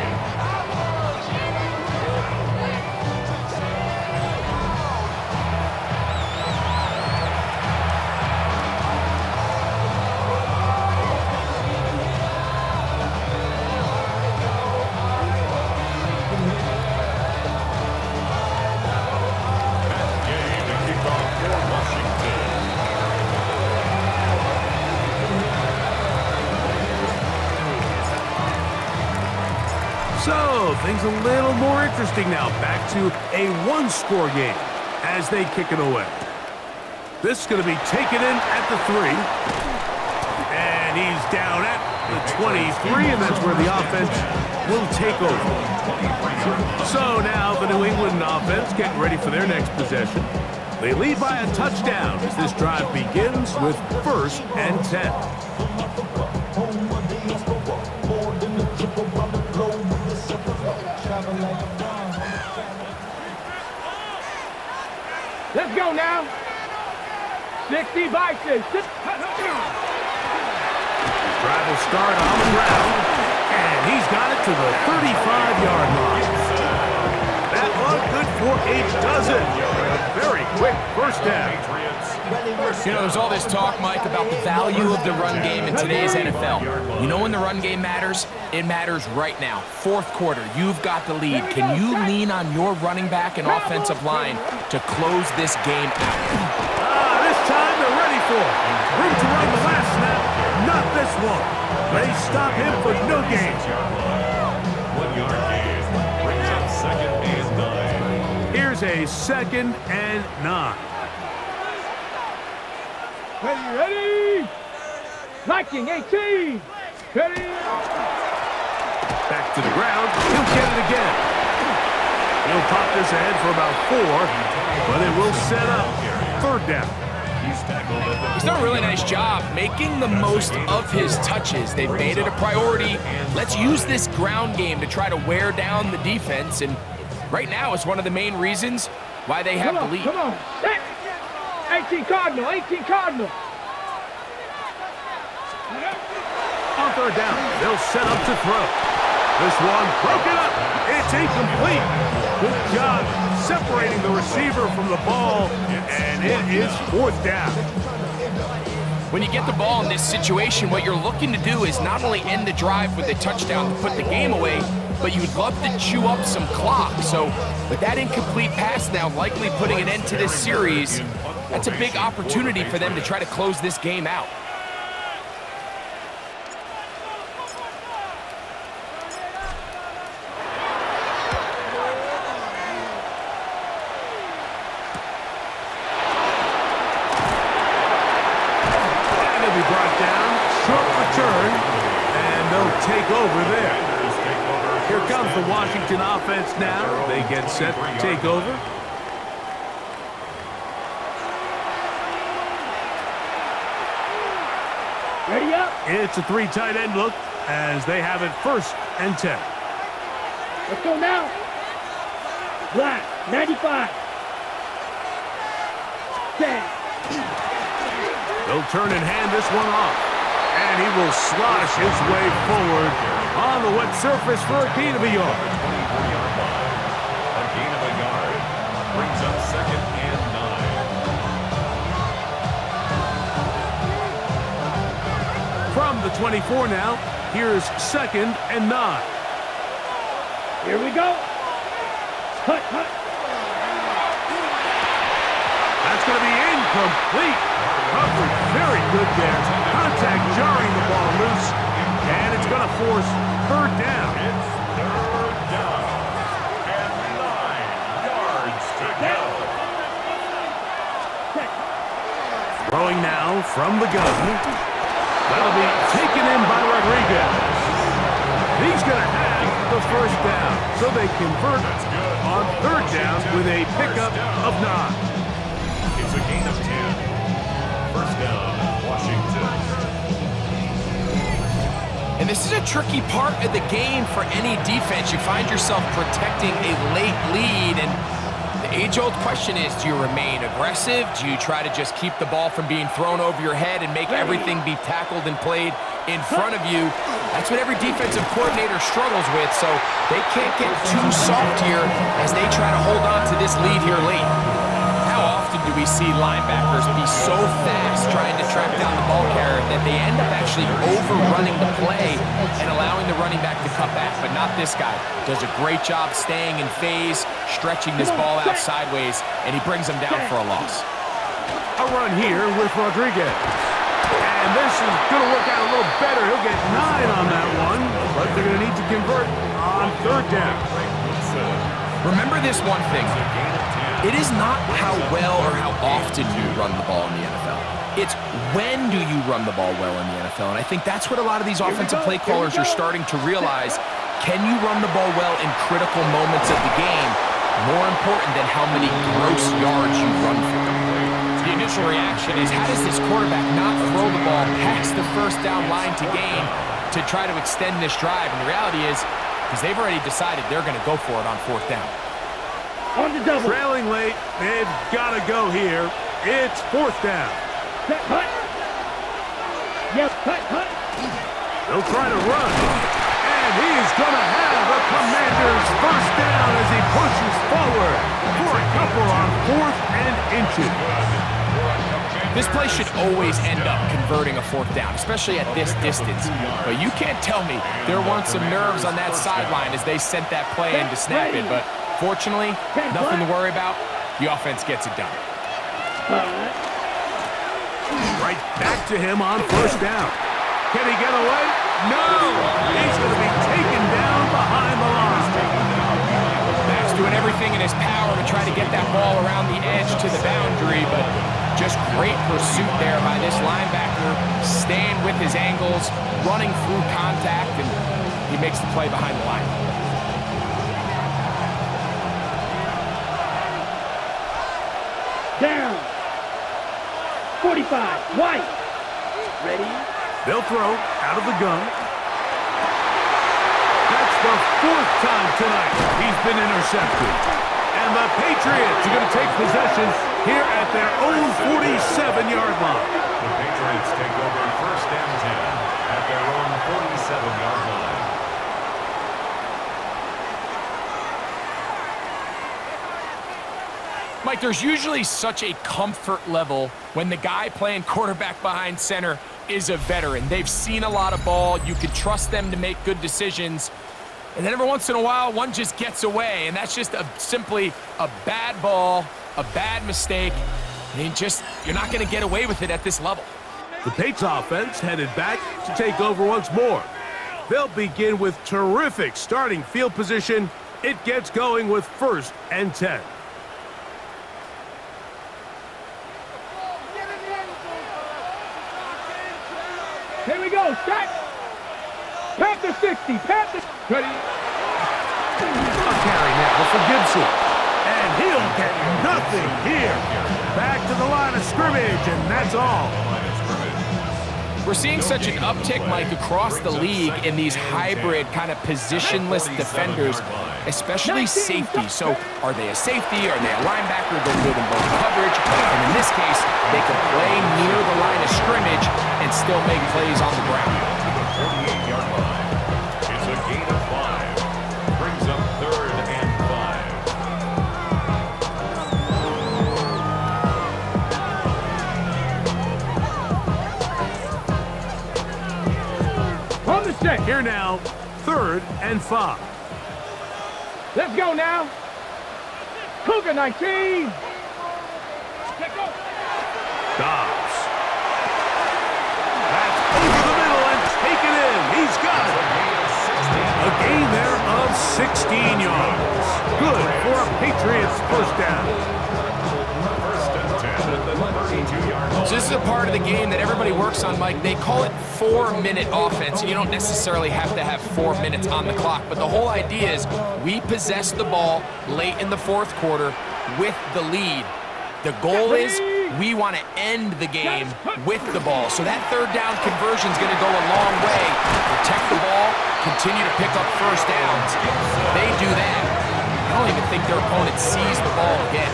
So, things a little more interesting now. Back to a one-score game as they kick it away. This is going to be taken in at the 3. And he's down at the 23, and that's where the offense will take over. So now the New England offense getting ready for their next possession. They lead by a touchdown as this drive begins with 1st and 10. Let's go now. 60 Bison. Drive will start on the ground, and he's got it to the 35-yard line. That looked good for a dozen. A very quick first down. You know, there's all this talk, Mike, about the value of the run game in today's NFL. You know when the run game matters? It matters right now. Fourth quarter, you've got the lead. Can you lean on your running back and offensive line to close this game out? This time they're ready for it. Room to run the last snap. Not this one. They stop him for no gain. 1 yard gain. Brings up 2nd and 9. Here's a 2nd and 9. Ready? Viking 18. Ready? Back to the ground. He'll get it again. He'll pop this ahead for about 4, but it will set up 3rd down. He's done a really nice job making the most of his touches. They've made it a priority. Let's use this ground game to try to wear down the defense, and right now it's one of the main reasons why they have the lead. Come on. 18 Cardinal. On 3rd down, they'll set up to throw. This one broken up. It's incomplete. Good job separating the receiver from the ball, and it is 4th down. When you get the ball in this situation, what you're looking to do is not only end the drive with a touchdown to put the game away, but you'd love to chew up some clock. So with that incomplete pass now likely putting an end to this series, that's a big opportunity for them to try to close this game out. Take over there. Here comes the Washington offense now. They get set to take over. Ready up. It's a 3 tight end look as they have it 1st and 10. Let's go now. Black 95. 10. They'll turn and hand this one off. And he will slosh his way forward on the wet surface for a gain of a yard. 24-yard line. A gain of a yard. Brings up 2nd and 9. From the 24 now, here's 2nd and 9. Here we go. Hut. That's going to be incomplete. Coverage very good there. Contact jarring the ball loose, and it's going to force 3rd down. It's 3rd down. And 9 yards to go. Throwing now from the gun. That'll be taken in by Rodriguez. He's going to have the 1st down, so they convert on 3rd down with a pickup of 9. It's a gain of 10. 1st down, Washington. And this is a tricky part of the game for any defense. You find yourself protecting a late lead, and the age-old question is, do you remain aggressive? Do you try to just keep the ball from being thrown over your head and make everything be tackled and played in front of you? That's what every defensive coordinator struggles with, so they can't get too soft here as they try to hold on to this lead here late. How often do we see linebackers be so fast trying to track down the ball carrier that they end up actually overrunning the play and allowing the running back to cut back? But not this guy. Does a great job staying in phase, stretching this ball out sideways, and he brings them down for a loss. A run here with Rodriguez. And this is going to work out a little better. He'll get 9 on that one, but they're going to need to convert on 3rd down. Remember this one thing. It is not how well or how often you run the ball in the NFL. It's when do you run the ball well in the NFL. And I think that's what a lot of these offensive play callers are starting to realize. Can you run the ball well in critical moments of the game? More important than how many gross yards you run for. The initial reaction is, how does this quarterback not throw the ball past the 1st down line to gain to try to extend this drive? And the reality is, because they've already decided they're going to go for it on 4th down. On the double. Trailing late, they've got to go here. It's 4th down. Hut. Yes, hut. They'll try to run. And he's going to have a Commander's 1st down as he pushes forward. forward for a couple on 4th and inches. This play should always end up converting a 4th down, especially at this distance. But you can't tell me there weren't some nerves on that sideline as they sent that play in to snap it. But fortunately, nothing to worry about. The offense gets it done. Right back to him on 1st down. Can he get away? No! He's going to be taken down behind the line. Max doing everything in his power to try to get that ball around the edge to the boundary, but just great pursuit there by this linebacker, staying with his angles, running through contact, and he makes the play behind the line. Down. 45. White. Ready? They'll throw out of the gun. That's the 4th time tonight he's been intercepted. And the Patriots are going to take possession here at their own 47-yard line. The Patriots take over 1st and 10 at their own 47-yard line. Mike, there's usually such a comfort level when the guy playing quarterback behind center is a veteran. They've seen a lot of ball. You can trust them to make good decisions. And then every once in a while, one just gets away, and that's just simply a bad ball, a bad mistake. I mean, you're not going to get away with it at this level. The Patriots offense headed back to take over once more. They'll begin with terrific starting field position. It gets going with 1st and 10. Here we go. Set. Panther 60. Panther. Ready? A carry now for Gibson. And he'll get nothing here. Back to the line of scrimmage, and that's all. We're seeing such an uptick, Mike, across the league in these hybrid kind of positionless defenders, especially safety. So are they a safety? Are they a linebacker? They're good in both coverage. And in this case, they can play near the line of scrimmage and still make plays on the ground. To the 48-yard line. It's a gain of 5. Brings up 3rd and 5. On the set. Here now, 3rd and 5. Let's go now. Cougar 19. Dobbs. That's over the middle and taken in. He's got it. A gain there of 16 yards. Good for a Patriots 1st down. 1st and 10 at the 32-yard line. So this is a part of the game that everybody works on, Mike. They call it 4-minute offense, and you don't necessarily have to have 4 minutes on the clock. But the whole idea is we possess the ball late in the 4th quarter with the lead. The goal is we want to end the game with the ball. So that 3rd down conversion is going to go a long way. Protect the ball, continue to pick up 1st downs. If they do that, I don't even think their opponent sees the ball again.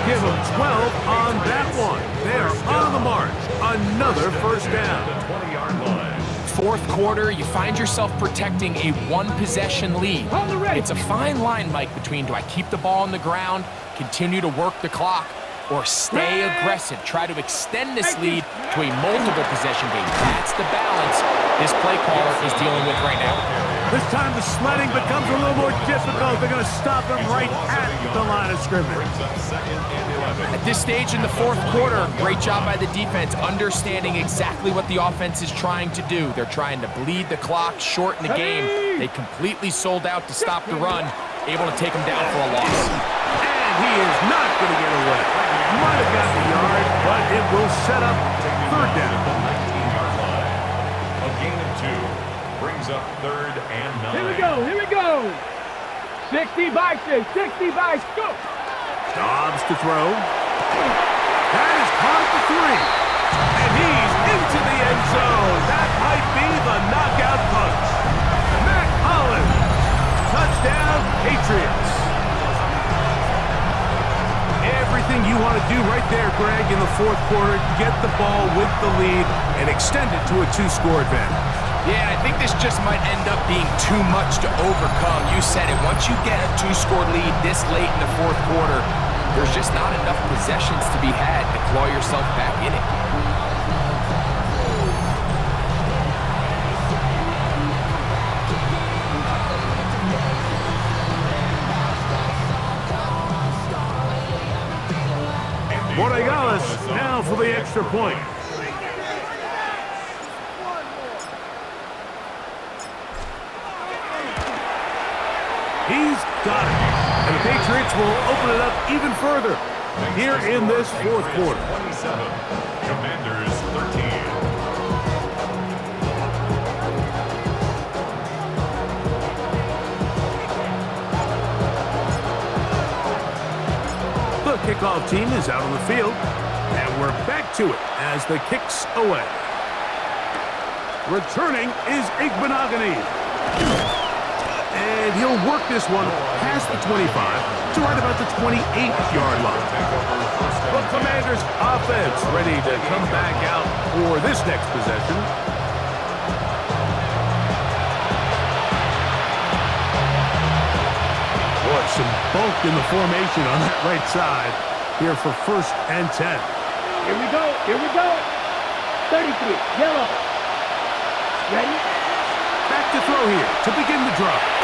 Give them 12 on that one. They're on the march. Another 1st down. 20-yard line. 4th quarter, you find yourself protecting a 1-possession lead. It's a fine line, Mike, between do I keep the ball on the ground, continue to work the clock, or stay aggressive, try to extend this lead to a multiple possession game. That's the balance this play caller is dealing with right now. This time the sledding becomes a little more difficult. They're going to stop him right at the line of scrimmage. At this stage in the 4th quarter, great job by the defense, understanding exactly what the offense is trying to do. They're trying to bleed the clock, shorten the game. They completely sold out to stop the run, able to take them down for a loss. And he is not going to get away. Might have got the yard, but it will set up 3rd down. 19-yard line. A gain of 2 brings up 3rd and 9. Here we go. Here we go. 60 by 6. 60 by 6. Go. Dobbs to throw. That is caught at the 3. And he's into the end zone. That might be the knockout punch. Matt Collins. Touchdown, Patriots. Everything you want to do right there, Greg, in the 4th quarter, get the ball with the lead and extend it to a 2-score advantage. Yeah, I think this just might end up being too much to overcome. You said it. Once you get a 2-score lead this late in the fourth quarter, there's just not enough possessions to be had to claw yourself back in it. Borregales now for the extra point. He's got it. And the Patriots will open it up even further here in this fourth quarter. 27, Commanders 13. The kickoff team is out on the field, and we're back to it as the kick's away. Returning is Igbenogany. And he'll work this one past the 25 to right about the 28-yard line. The Commanders' offense ready to come back out for this next possession. Boy, some bulk in the formation on that right side here for 1st and 10. Here we go. Here we go. 33. Yellow. Ready? Back to throw here to begin the drive.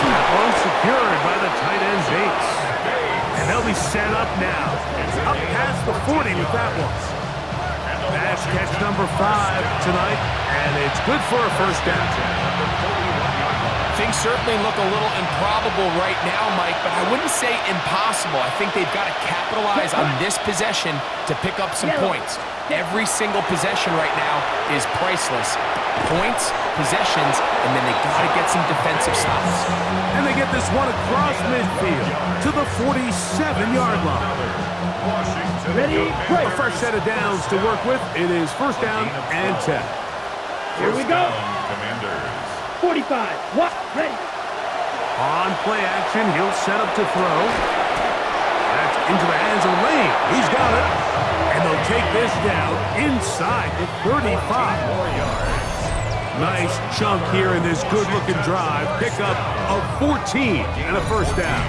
That one secured by the tight end Bates. And they'll be set up now. Up past the 40 with that one. That's catch number 5 tonight, and it's good for a first down. Things certainly look a little improbable right now, Mike, but I wouldn't say impossible. I think they've got to capitalize on this possession to pick up some points. Every single possession right now is priceless. Points, possessions, and then they got to get some defensive stops. And they get this one across midfield to the 47-yard line. Ready? A fresh set of downs to work with. It is 1st down and 10. Here we go. Commanders. 45. What? Ready? On play action, he'll set up to throw. That's into the hands of Lane. He's got it. And they'll take this down inside the 35. Nice chunk here in this good-looking drive. Pick up of 14 and a 1st down.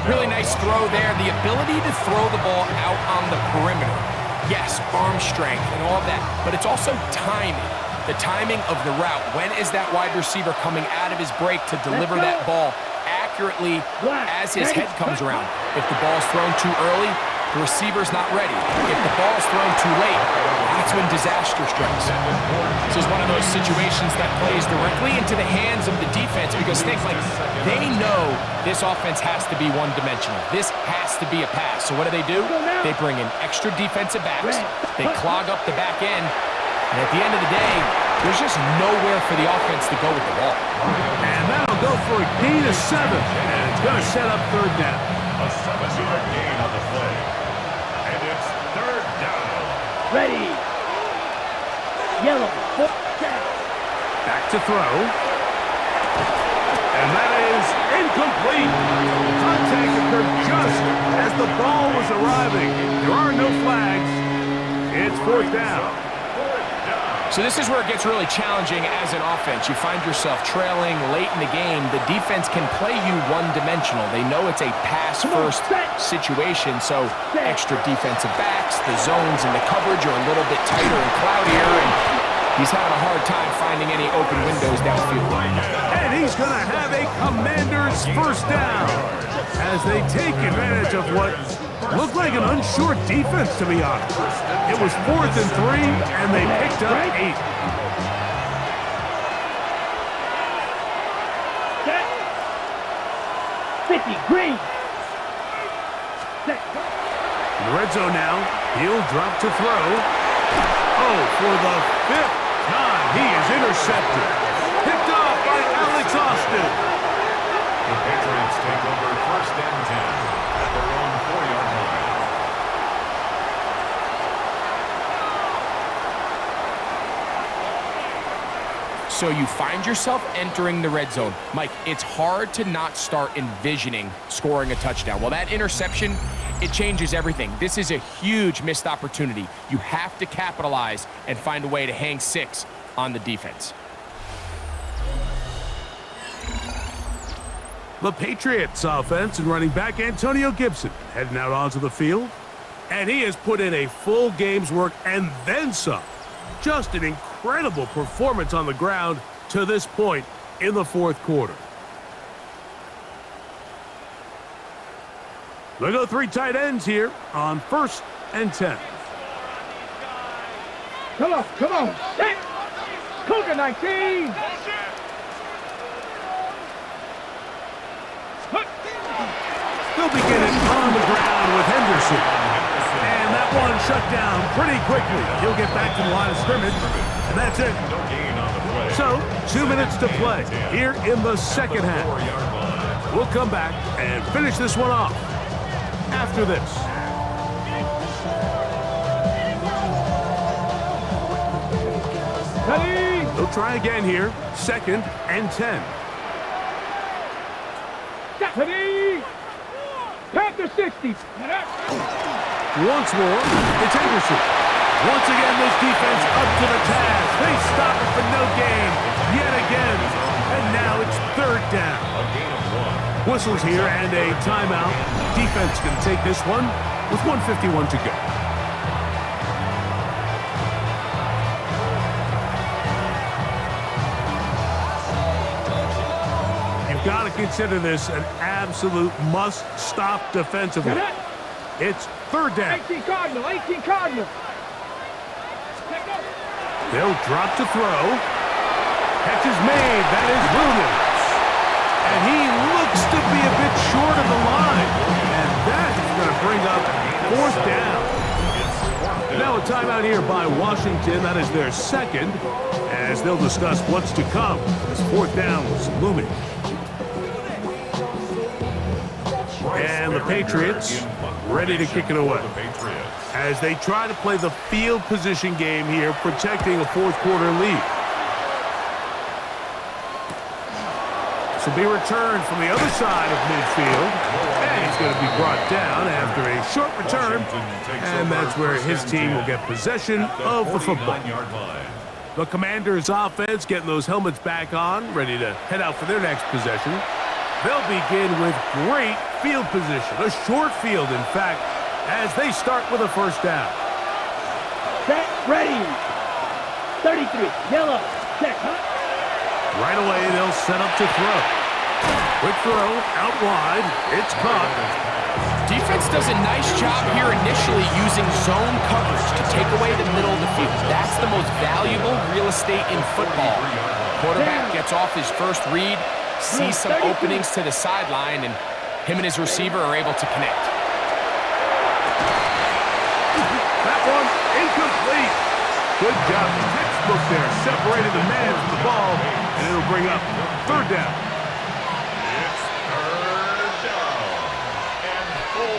Really nice throw there. The ability to throw the ball out on the perimeter. Yes, arm strength and all that, but it's also timing. The timing of the route. When is that wide receiver coming out of his break to deliver that ball accurately as his head comes around? If the ball's thrown too early, the receiver's not ready. If the ball's thrown too late, that's when disaster strikes. This is one of those situations that plays directly into the hands of the defense because think like they know this offense has to be one-dimensional. This has to be a pass. So what do? They bring in extra defensive backs. They clog up the back end. And at the end of the day, there's just nowhere for the offense to go with the ball. And that'll go for a gain of 7. And it's going to set up 3rd down. A 7-yard gain on the play. And it's 3rd down. Ready. Yellow. Back to throw. And that is incomplete. Contact occurred just as the ball was arriving. There are no flags. It's 4th down. So this is where it gets really challenging as an offense. You find yourself trailing late in the game. The defense can play you one-dimensional. They know it's a pass-first situation, so extra defensive backs, the zones and the coverage are a little bit tighter and cloudier, and he's having a hard time finding any open windows downfield. And he's going to have a Commanders 1st down as they take advantage of what looked like an unsure defense, to be honest. It was 4th and 3, and they picked up 8. Set. 50. Green. Set. In the red zone now, he'll drop to throw. Oh, for the 5th time, he is intercepted. Picked off by Alex Austin. The Patriots take over 1st and 10 at their own 4-yard line. So you find yourself entering the red zone. Mike, it's hard to not start envisioning scoring a touchdown. Well, that interception, it changes everything. This is a huge missed opportunity. You have to capitalize and find a way to hang 6 on the defense. The Patriots offense and running back Antonio Gibson heading out onto the field. And he has put in a full game's work and then some. Just an incredible performance on the ground to this point in the fourth quarter. They go 3 tight ends here on 1st and 10. Come on, come on. Set. Cougar 19. They'll begin it on the ground with Henderson. And that one shut down pretty quickly. He'll get back to the line of scrimmage, and that's it. So, 2 minutes to play here in the second half. We'll come back and finish this one off after this. They'll try again here, 2nd and 10. Panther 60. Once more, it's Henderson. Once again, this defense up to the task. They stop it for no gain yet again. And now it's 3rd down. Whistles here and a timeout. Defense can take this one with 1:51 to go. You've got to consider this an absolute must-stop defensively. It's 3rd down. 18 Cardinal, 18 Cardinal. They'll drop to throw. Catch is made. That is Williams. And he looks to be a bit short of the line. And that is going to bring up 4th down. Now a timeout here by Washington. That is their 2nd, as they'll discuss what's to come as 4th down was looming. And the Patriots ready to kick it away as they try to play the field position game here, protecting a 4th quarter lead. This will be returned from the other side of midfield, and he's going to be brought down after a short return, and that's where his team will get possession of the football. The Commanders' offense getting those helmets back on, ready to head out for their next possession. They'll begin with great field position, a short field, in fact, as they start with a 1st down. Set, ready. 33, yellow, check, Right away, they'll set up to throw. Quick throw, out wide, it's caught. Defense does a nice job here initially using zone coverage to take away the middle of the field. That's the most valuable real estate in football. Quarterback gets off his first read, sees some openings to the sideline, and him and his receiver are able to connect. That one incomplete. Good job. Textbook there. Separated the man from the ball, and it'll bring up 3rd down. It's 3rd down. And 4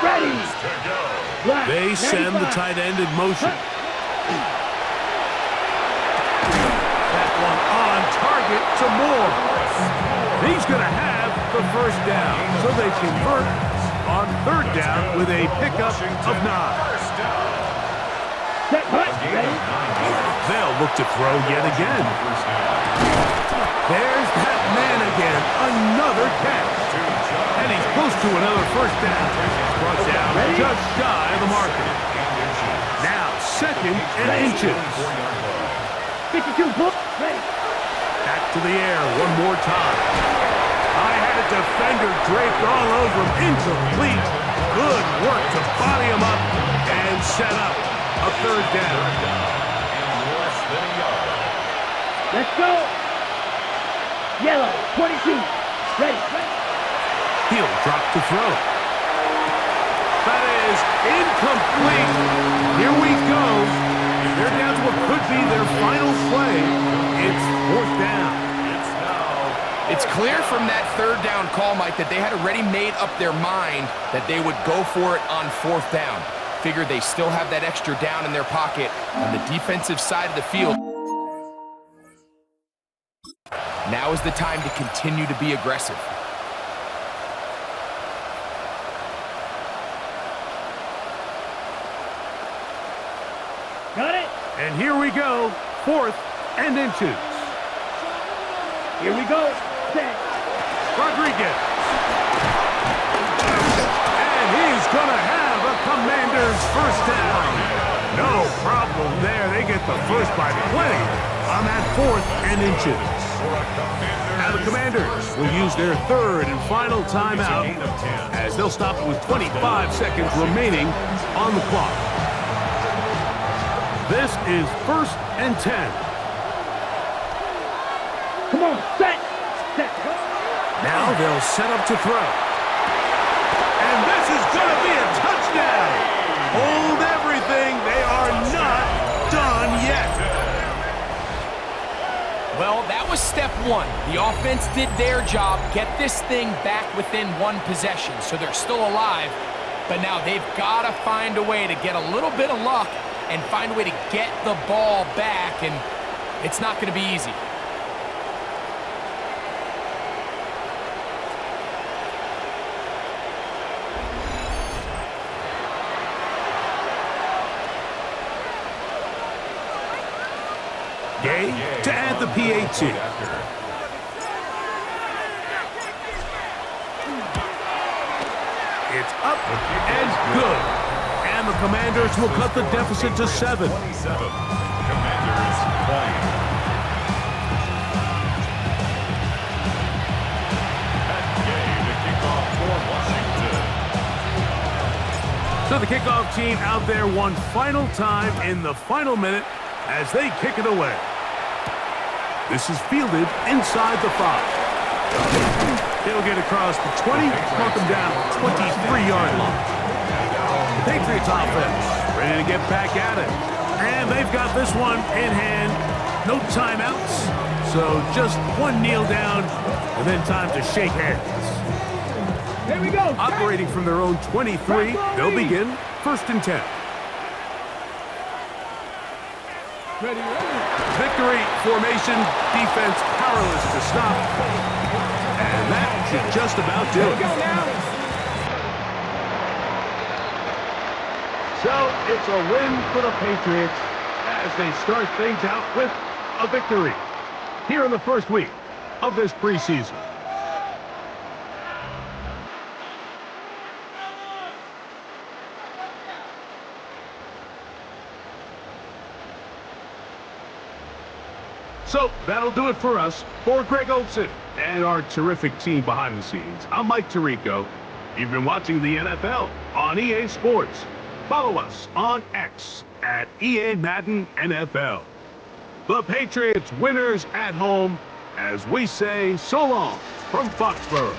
ready. to go. They send the tight end in motion. That one on target to Moore. He's going to have the 1st down, so they convert on 3rd down with a pickup of 9. They'll look to throw yet again. There's that man again, another catch. And he's close to another 1st down. Brought down just shy of the marker. Now 2nd and inches. 52, ready. Back to the air one more time. I had a defender draped all over him. Incomplete. Good work to body him up and set up a 3rd down. Let's go. Yellow, 22, ready. He'll drop to throw. That is incomplete. Here we go. They're down to what could be their final play. It's 4th down. It's clear from that 3rd down call, Mike, that they had already made up their mind that they would go for it on 4th down. Figured they still have that extra down in their pocket on the defensive side of the field. Now is the time to continue to be aggressive. Got it. And here we go. 4th and inches. Here we go. Set. Rodriguez. And he's going to have a Commanders first down. No problem there. They get the first by plenty on that 4th and inches. Now the Commanders will use their 3rd and final timeout as they'll stop it with 25 seconds remaining on the clock. This is 1st and 10. Come on, set. Set. Now they'll set up to throw. And this is going to be a touchdown. Hold everything. They are not done yet. Well, that was step 1. The offense did their job, get this thing back within 1 possession, so they're still alive. But now they've got to find a way to get a little bit of luck and find a way to get the ball back, and it's not going to be easy. Gay to add the PAT. It's up and good. And the Commanders will cut the deficit to 7. 27. Commanders playing. At Gay, the kickoff for Washington. So the kickoff team out there one final time in the final minute as they kick it away. This is fielded inside the 5. They'll get across the 20, knock them down to the 23-yard line. The Patriots offense ready to get back at it. And they've got this one in hand. No timeouts. So just one kneel down and then time to shake hands. Here we go. Operating from their own 23, they'll begin 1st and 10. Ready, ready. Victory formation, defense powerless to stop. And that should just about do Here we it. go now. So it's a win for the Patriots as they start things out with a victory here in the first week of this preseason. So that'll do it for us. For Greg Olson and our terrific team behind the scenes, I'm Mike Tirico. You've been watching the NFL on EA Sports. Follow us on X at EA Madden NFL. The Patriots winners at home as we say so long from Foxborough.